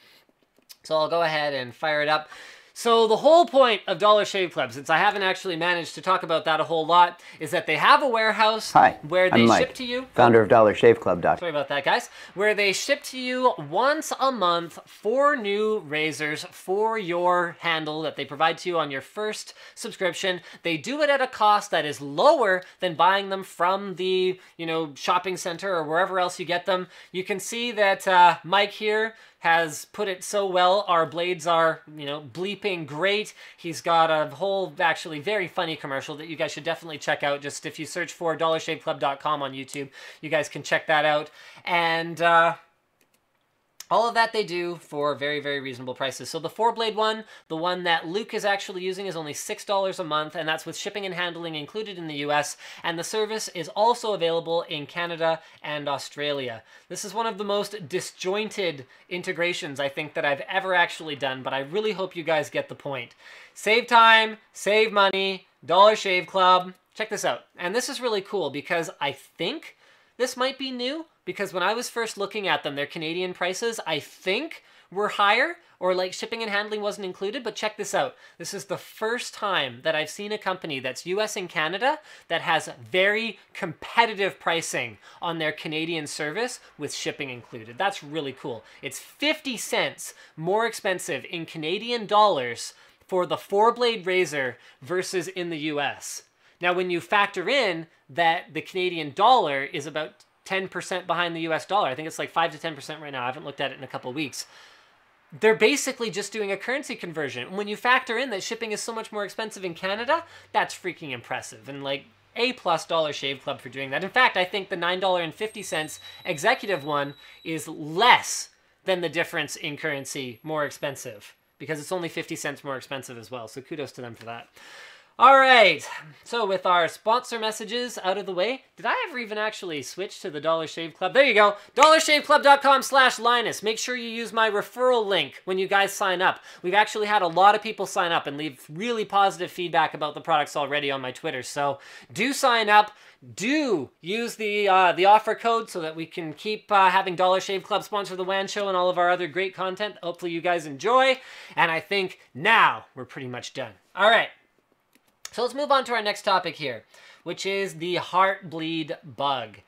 So I'll go ahead and fire it up. So the whole point of Dollar Shave Club, since I haven't actually managed to talk about that a whole lot, is that they have a warehouse where they ship to you.
Founder of DollarShaveClub.com.
Sorry about that, guys. Where they ship to you once a month 4 new razors for your handle that they provide to you on your first subscription. They do it at a cost that is lower than buying them from the, you know, shopping center or wherever else you get them. You can see that Mike here has put it so well. Our blades are, you know, bleeping great. He's got a whole, actually, very funny commercial that you guys should definitely check out. Just if you search for DollarShaveClub.com on YouTube, you guys can check that out. And all of that they do for very, very reasonable prices. So the 4-blade one, the one that Luke is actually using, is only $6 a month, and that's with shipping and handling included in the US, and the service is also available in Canada and Australia. This is one of the most disjointed integrations I think that I've ever actually done, but I really hope you guys get the point. Save time, save money, Dollar Shave Club. Check this out. And this is really cool because I think this might be new, because when I was first looking at them, their Canadian prices, I think, were higher, or like shipping and handling wasn't included, but check this out. This is the first time that I've seen a company that's US and Canada that has very competitive pricing on their Canadian service with shipping included. That's really cool. It's 50 cents more expensive in Canadian dollars for the 4-blade razor versus in the US. Now, when you factor in that the Canadian dollar is about 10% behind the US dollar, I think it's like 5 to 10% right now. I haven't looked at it in a couple of weeks. They're basically just doing a currency conversion. When you factor in that shipping is so much more expensive in Canada, that's freaking impressive. And like, A+ Dollar Shave Club for doing that. In fact, I think the $9.50 executive one is less than the difference in currency more expensive, because it's only 50 cents more expensive as well. So kudos to them for that. All right, so with our sponsor messages out of the way, did I ever even actually switch to the Dollar Shave Club? There you go, DollarShaveClub.com/Linus. Make sure you use my referral link when you guys sign up. We've actually had a lot of people sign up and leave really positive feedback about the products already on my Twitter, so do sign up. Do use the offer code so that we can keep having Dollar Shave Club sponsor the WAN show and all of our other great content. Hopefully you guys enjoy, and I think now we're pretty much done. All right. So let's move on to our next topic here, which is the Heartbleed Bug.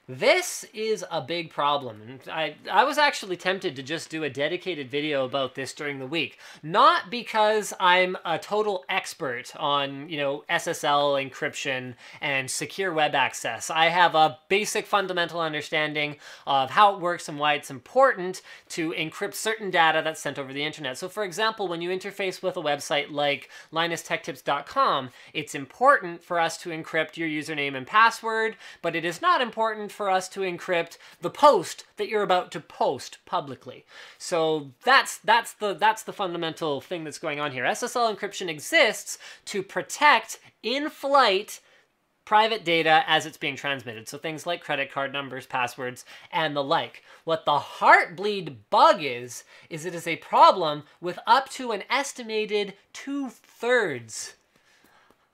This is a big problem, and I was actually tempted to just do a dedicated video about this during the week. Not because I'm a total expert on, you know, SSL encryption and secure web access. I have a basic fundamental understanding of how it works and why it's important to encrypt certain data that's sent over the internet. So for example, when you interface with a website like LinusTechTips.com, it's important for us to encrypt your username and password, but it is not important for us to encrypt the post that you're about to post publicly. So that's the fundamental thing that's going on here. SSL encryption exists to protect in-flight private data as it's being transmitted. So things like credit card numbers, passwords, and the like. What the Heartbleed Bug is it is a problem with up to an estimated 2/3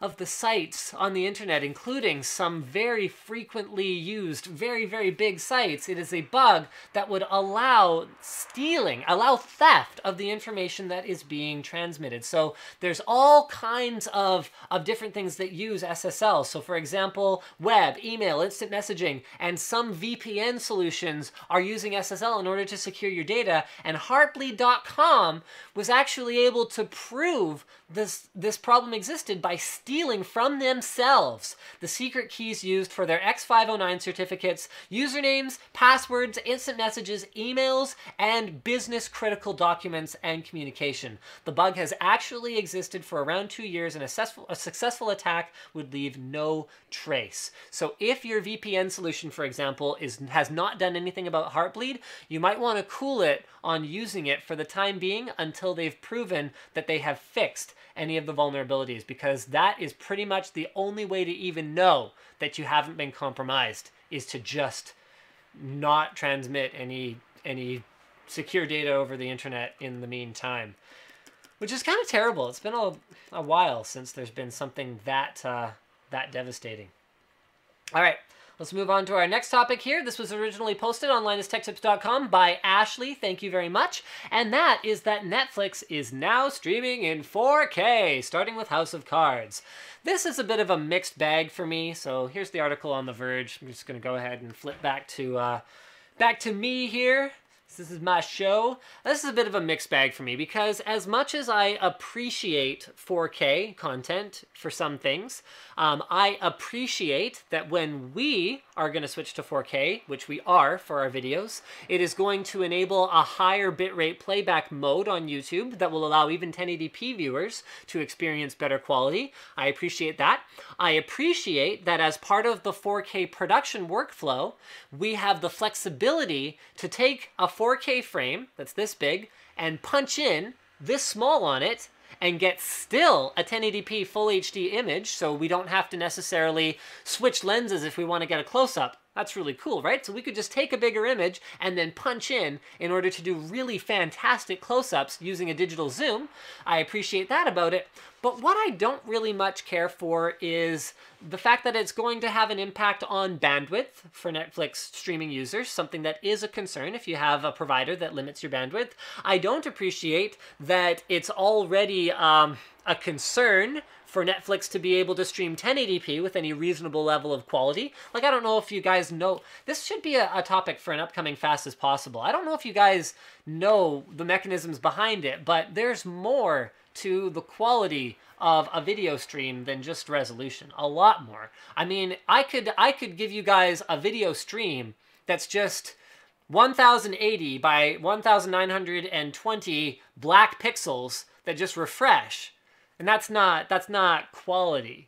of the sites on the internet, including some very frequently used, very, very big sites. It is a bug that would allow theft of the information that is being transmitted. So there's all kinds of different things that use SSL. So for example, web, email, instant messaging, and some VPN solutions are using SSL in order to secure your data. And Heartbleed.com was actually able to prove this problem existed by stealing from themselves the secret keys used for their X509 certificates, usernames, passwords, instant messages, emails, and business-critical documents and communication. The bug has actually existed for around 2 years, and a successful attack would leave no trace. So if your VPN solution, for example, has not done anything about Heartbleed, you might want to cool it on using it for the time being until they've proven that they have fixed any of the vulnerabilities, because that is pretty much the only way to even know that you haven't been compromised, is to just not transmit any secure data over the internet in the meantime, which is kind of terrible. It's been a while since there's been something that devastating. All right. Let's move on to our next topic here. This was originally posted on LinusTechTips.com by Ashley. Thank you very much. And that is that Netflix is now streaming in 4K, starting with House of Cards. This is a bit of a mixed bag for me. So here's the article on The Verge. I'm just going to go ahead and flip back to me here. This is my show. This is a bit of a mixed bag for me, because as much as I appreciate 4K content for some things, I appreciate that when we are going to switch to 4K, which we are for our videos, it is going to enable a higher bitrate playback mode on YouTube that will allow even 1080p viewers to experience better quality. I appreciate that. I appreciate that as part of the 4K production workflow, we have the flexibility to take a 4K frame that's this big and punch in this small on it and get still a 1080p full HD image, so we don't have to necessarily switch lenses if we want to get a close-up. That's really cool, right? So we could just take a bigger image and then punch in order to do really fantastic close-ups using a digital zoom. I appreciate that about it. But what I don't really much care for is the fact that it's going to have an impact on bandwidth for Netflix streaming users, something that is a concern if you have a provider that limits your bandwidth. I don't appreciate that it's already a concern for Netflix to be able to stream 1080p with any reasonable level of quality. Like, I don't know if you guys know, this should be a topic for an upcoming Fast as Possible. I don't know if you guys know the mechanisms behind it, but there's more to the quality of a video stream than just resolution. A lot more. I mean, I could give you guys a video stream that's just 1080 by 1920 black pixels that just refresh. And that's not quality.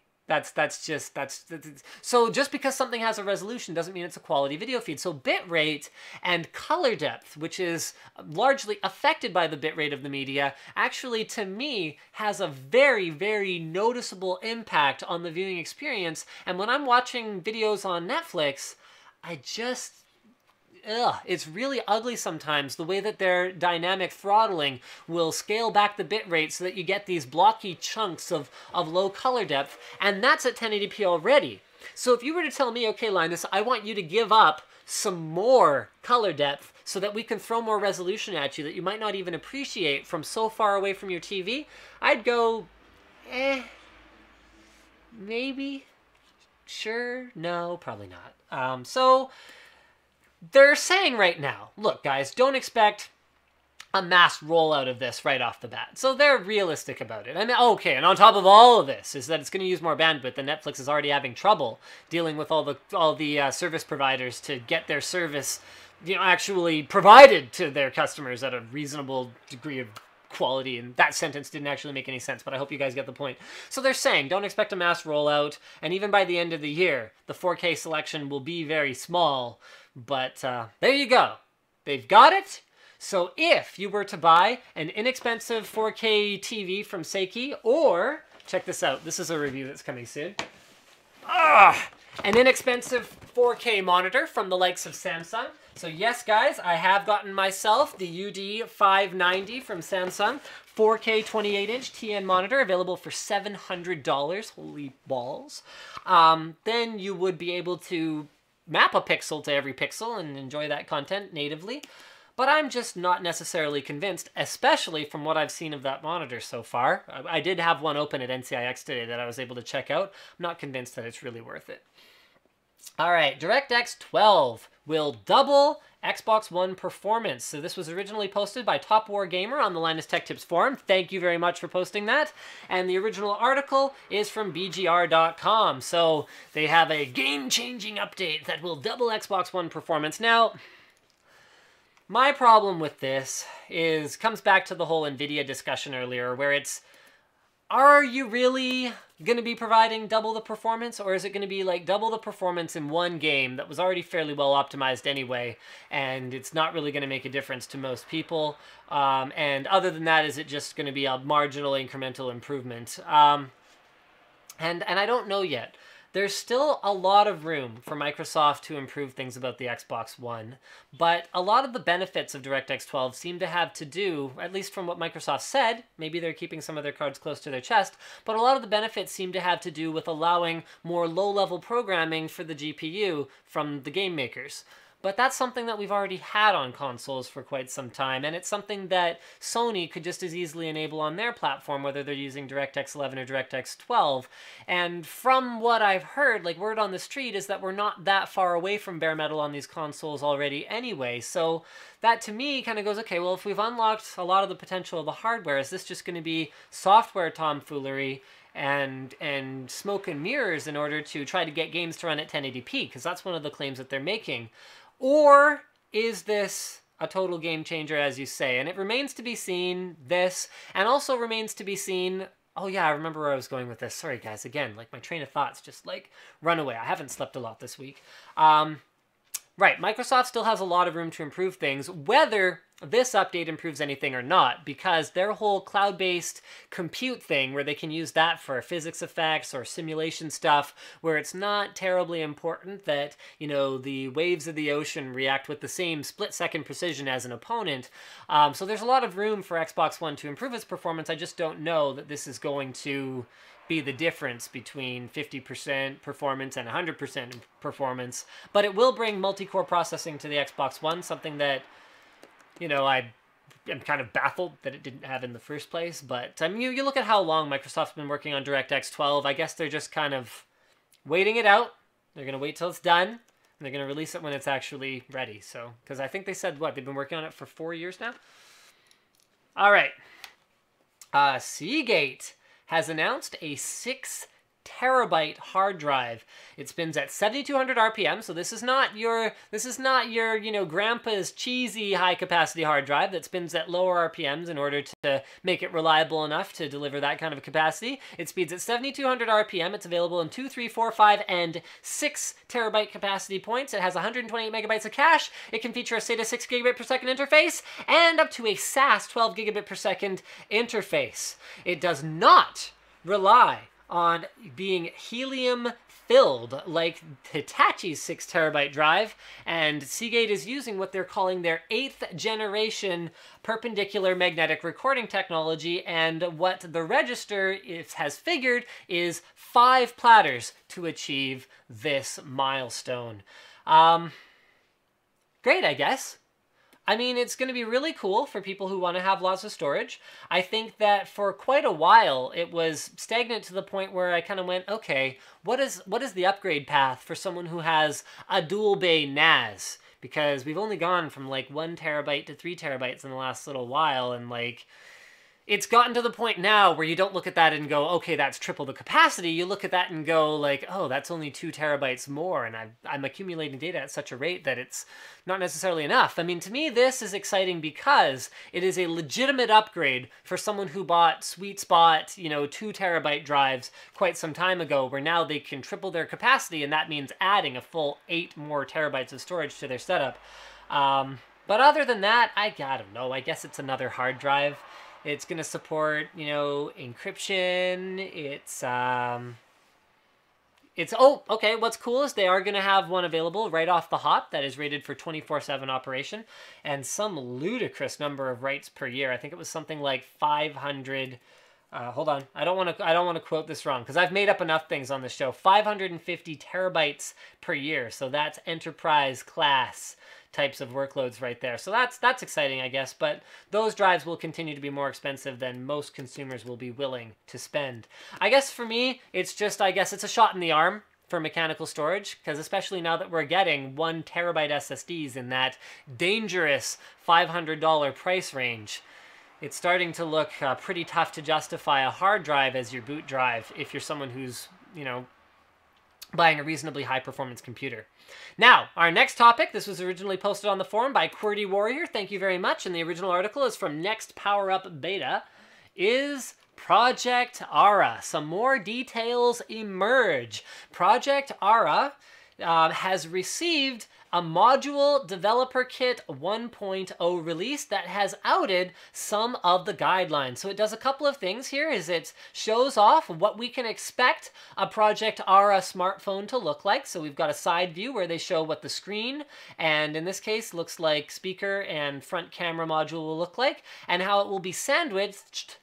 So just because something has a resolution doesn't mean it's a quality video feed. So bitrate and color depth, which is largely affected by the bitrate of the media, actually to me has a very, very noticeable impact on the viewing experience. And when I'm watching videos on Netflix, it's really ugly sometimes, the way that their dynamic throttling will scale back the bitrate so that you get these blocky chunks of low color depth, and that's at 1080p already. So if you were to tell me, okay, Linus, I want you to give up some more color depth so that we can throw more resolution at you that you might not even appreciate from so far away from your TV, I'd go, maybe, sure, no, probably not. So they're saying right now, look, guys, don't expect a mass rollout of this right off the bat. So they're realistic about it. I mean, okay, and on top of all of this is that it's going to use more bandwidth, and Netflix is already having trouble dealing with all the service providers to get their service, actually provided to their customers at a reasonable degree of quality. And that sentence didn't actually make any sense, but I hope you guys get the point. So they're saying don't expect a mass rollout, and even by the end of the year, the 4K selection will be very small. But there you go. They've got it. So if you were to buy an inexpensive 4K TV from Seagate, or, check this out, this is a review that's coming soon. An inexpensive 4K monitor from the likes of Samsung. So yes, guys, I have gotten myself the UD590 from Samsung 4K 28-inch TN monitor available for $700. Holy balls. Then you would be able to map a pixel to every pixel and enjoy that content natively. But I'm just not necessarily convinced, especially from what I've seen of that monitor so far. I did have one open at NCIX today that I was able to check out. I'm not convinced that it's really worth it. All right, DirectX 12 will double Xbox One performance. So this was originally posted by Top War Gamer on the Linus Tech Tips forum. Thank you very much for posting that. And the original article is from BGR.com. So they have a game-changing update that will double Xbox One performance. Now, my problem with this comes back to the whole NVIDIA discussion earlier, where it's, are you really going to be providing double the performance, or is it going to be like double the performance in one game that was already fairly well optimized anyway, and it's not really going to make a difference to most people? And other than that, is it just going to be a marginal incremental improvement? And I don't know yet. There's still a lot of room for Microsoft to improve things about the Xbox One, but a lot of the benefits of DirectX 12 seem to have to do, at least from what Microsoft said, maybe they're keeping some of their cards close to their chest, but a lot of the benefits seem to have to do with allowing more low-level programming for the GPU from the game makers. But that's something that we've already had on consoles for quite some time, and it's something that Sony could just as easily enable on their platform, whether they're using DirectX 11 or DirectX 12. And from what I've heard, like word on the street, is that we're not that far away from bare metal on these consoles already anyway. So that to me kind of goes, okay, well, if we've unlocked a lot of the potential of the hardware, is this just going to be software tomfoolery and smoke and mirrors in order to try to get games to run at 1080p? Because that's one of the claims that they're making. Or is this a total game changer, as you say? And it remains to be seen, this, and also remains to be seen... Oh yeah, I remember where I was going with this. Sorry guys, again, like my train of thoughts just like run away. I haven't slept a lot this week. Right, Microsoft still has a lot of room to improve things, whether this update improves anything or not, because their whole cloud-based compute thing, where they can use that for physics effects or simulation stuff, where it's not terribly important that, you know, the waves of the ocean react with the same split-second precision as an opponent. So there's a lot of room for Xbox One to improve its performance. I just don't know that this is going to be the difference between 50% performance and 100% performance, but it will bring multi-core processing to the Xbox One, something that, you know, I am kind of baffled that it didn't have in the first place. But I mean, you look at how long Microsoft's been working on DirectX 12. I guess they're just kind of waiting it out. They're going to wait till it's done, and they're going to release it when it's actually ready. So, because I think they said, what, they've been working on it for 4 years now? All right. Seagate has announced a 6 terabyte hard drive. It spins at 7,200 RPM, so this is not your you know, grandpa's cheesy high capacity hard drive that spins at lower RPMs in order to make it reliable enough to deliver that kind of capacity. It speeds at 7,200 RPM. It's available in 2, 3, 4, 5, and 6 terabyte capacity points. It has 128 megabytes of cache. It can feature a SATA 6 gigabit per second interface and up to a SAS 12 gigabit per second interface. It does not rely on being helium filled like Hitachi's 6 terabyte drive, and Seagate is using what they're calling their 8th generation perpendicular magnetic recording technology, and what the register has figured is 5 platters to achieve this milestone. Great, I guess. I mean, it's going to be really cool for people who want to have lots of storage. I think that for quite a while, it was stagnant to the point where I kind of went, okay, what is the upgrade path for someone who has a dual bay NAS? Because we've only gone from like 1 terabyte to 3 terabytes in the last little while, and like, it's gotten to the point now where you don't look at that and go, okay, that's triple the capacity. You look at that and go like, oh, that's only 2 terabytes more, and I'm accumulating data at such a rate that it's not necessarily enough. I mean, to me, this is exciting because it is a legitimate upgrade for someone who bought sweet spot, you know, 2 terabyte drives quite some time ago, where now they can triple their capacity, and that means adding a full 8 more terabytes of storage to their setup. But other than that, I don't know. I guess it's another hard drive. It's going to support, you know, encryption. It's oh, okay, what's cool is they are going to have one available right off the hop that is rated for 24/7 operation and some ludicrous number of writes per year. I think it was something like 500. Hold on, I don't want to quote this wrong because I've made up enough things on the show. 550 terabytes per year, so that's enterprise class types of workloads right there. So that's exciting, I guess, but those drives will continue to be more expensive than most consumers will be willing to spend. I guess for me, it's just, I guess it's a shot in the arm for mechanical storage, because especially now that we're getting 1 terabyte SSDs in that dangerous $500 price range, it's starting to look pretty tough to justify a hard drive as your boot drive if you're someone who's, you know, buying a reasonably high-performance computer. Now, our next topic, this was originally posted on the forum by QWERTY Warrior, thank you very much, and the original article is from Next Power Up Beta, is Project Ara. Some more details emerge. Project Ara has received a Module Developer Kit 1.0 release that has outed some of the guidelines. So it does a couple of things here. Is it shows off what we can expect a Project Ara smartphone to look like. So we've got a side view where they show what the screen, and in this case looks like speaker and front camera module will look like, and how it will be sandwiched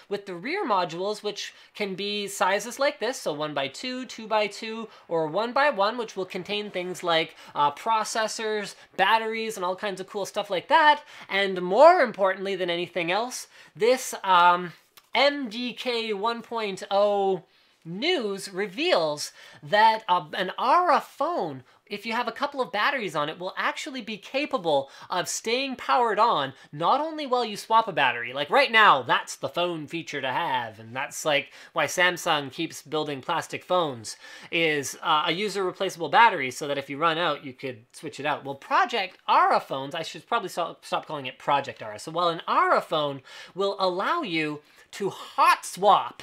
with the rear modules, which can be sizes like this, so 1x2, 2x2, or 1x1, which will contain things like processors, batteries, and all kinds of cool stuff like that. And more importantly than anything else, this MDK 1.0 news reveals that an Ara phone, if you have a couple of batteries on it, will actually be capable of staying powered on, not only while you swap a battery. Like right now, that's the phone feature to have, and that's like why Samsung keeps building plastic phones, is a user replaceable battery so that if you run out, you could switch it out. Well, Project Ara phones, I should probably stop calling it Project Ara. So while an Ara phone will allow you to hot swap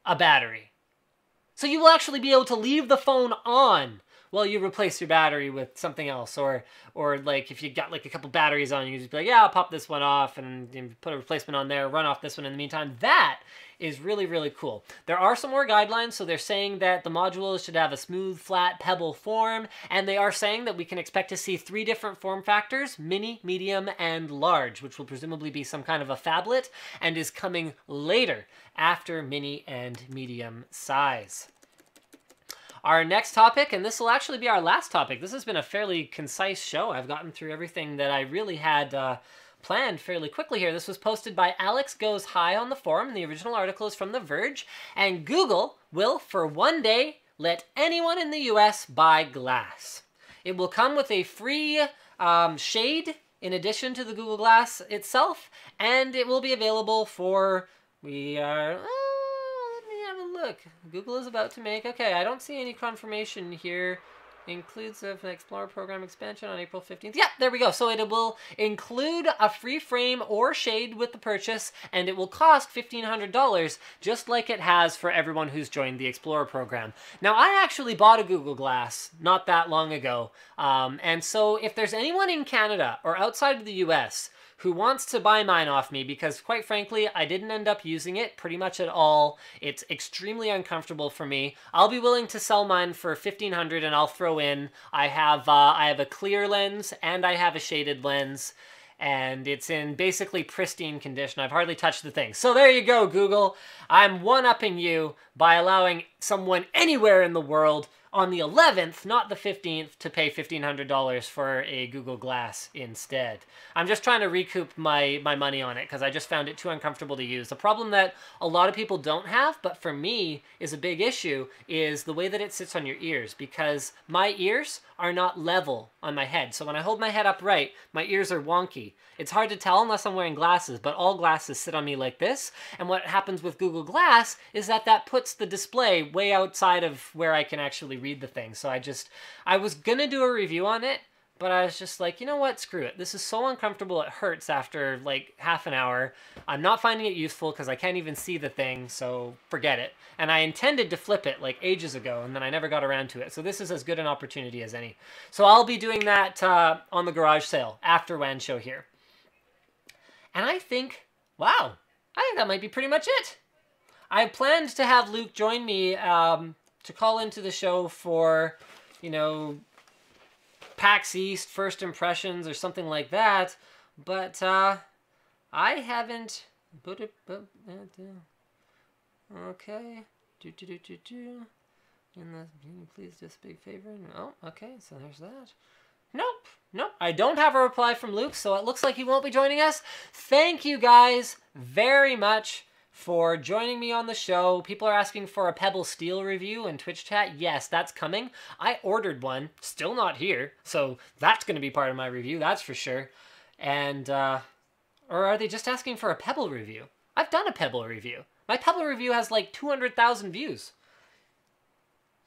a battery, so you will actually be able to leave the phone on while you replace your battery with something else, or like if you got like a couple batteries on, you can just be like, yeah, I'll pop this one off and put a replacement on there, run off this one in the meantime. That is really, really cool. There are some more guidelines, so they're saying that the modules should have a smooth, flat, pebble form, and they are saying that we can expect to see 3 different form factors, mini, medium, and large, which will presumably be some kind of a phablet, and is coming later after mini and medium size. Our next topic, and this will actually be our last topic. This has been a fairly concise show. I've gotten through everything that I really had planned fairly quickly here. This was posted by Alex Goes High on the forum, and the original article is from The Verge. And Google will, for one day, let anyone in the US buy glass. It will come with a free shade in addition to the Google Glass itself, and it will be available for, look, Google is about to make, okay, I don't see any confirmation here. Includes an Explorer program expansion on April 15th. Yeah, there we go. So it will include a free frame or shade with the purchase, and it will cost $1,500, just like it has for everyone who's joined the Explorer program. Now, I actually bought a Google Glass not that long ago, and so if there's anyone in Canada or outside of the US who wants to buy mine off me, because quite frankly, I didn't end up using it pretty much at all. It's extremely uncomfortable for me. I'll be willing to sell mine for $1,500, and I'll throw in, I have a clear lens and I have a shaded lens, and it's in basically pristine condition. I've hardly touched the thing. So there you go, Google. I'm one-upping you by allowing someone anywhere in the world on the 11th, not the 15th, to pay $1,500 for a Google Glass instead. I'm just trying to recoup my money on it because I just found it too uncomfortable to use. The problem that a lot of people don't have, but for me is a big issue, is the way that it sits on your ears, because my ears are not level on my head. So when I hold my head upright, my ears are wonky. It's hard to tell unless I'm wearing glasses, but all glasses sit on me like this. And what happens with Google Glass is that that puts the display way outside of where I can actually read the thing. So I was gonna do a review on it, but I was just like, you know what, screw it. This is so uncomfortable, it hurts after like half an hour. I'm not finding it useful because I can't even see the thing, so forget it. And I intended to flip it like ages ago, and then I never got around to it. So this is as good an opportunity as any. So I'll be doing that on the garage sale after WAN show here. And I think, wow, I think that might be pretty much it. I planned to have Luke join me call into the show for, you know, PAX East first impressions or something like that, but I haven't. Okay. Can you please do us a big favor? Oh, okay. So there's that. Nope. I don't have a reply from Luke, so it looks like he won't be joining us. Thank you guys very much for joining me on the show. People are asking for a Pebble Steel review in Twitch chat. Yes, that's coming. I ordered one, still not here, so that's going to be part of my review, that's for sure. And, or are they just asking for a Pebble review? I've done a Pebble review. My Pebble review has like 200,000 views.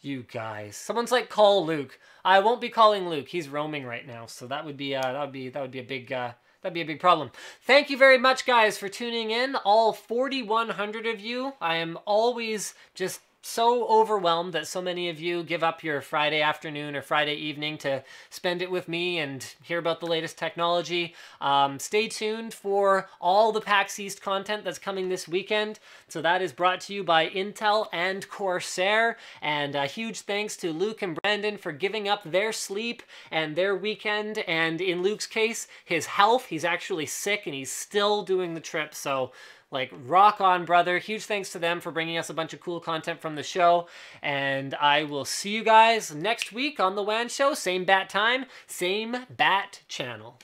You guys. Someone's like, call Luke. I won't be calling Luke. He's roaming right now, so that would be a big problem. Thank you very much, guys, for tuning in. All 4,100 of you. I am always just so overwhelmed that so many of you give up your Friday afternoon or Friday evening to spend it with me and hear about the latest technology. Stay tuned for all the PAX East content that's coming this weekend. So that is brought to you by Intel and Corsair. And a huge thanks to Luke and Brandon for giving up their sleep and their weekend. And in Luke's case, his health. He's actually sick and he's still doing the trip. So like, rock on, brother. Huge thanks to them for bringing us a bunch of cool content from the show. And I will see you guys next week on the WAN show. Same bat time, same bat channel.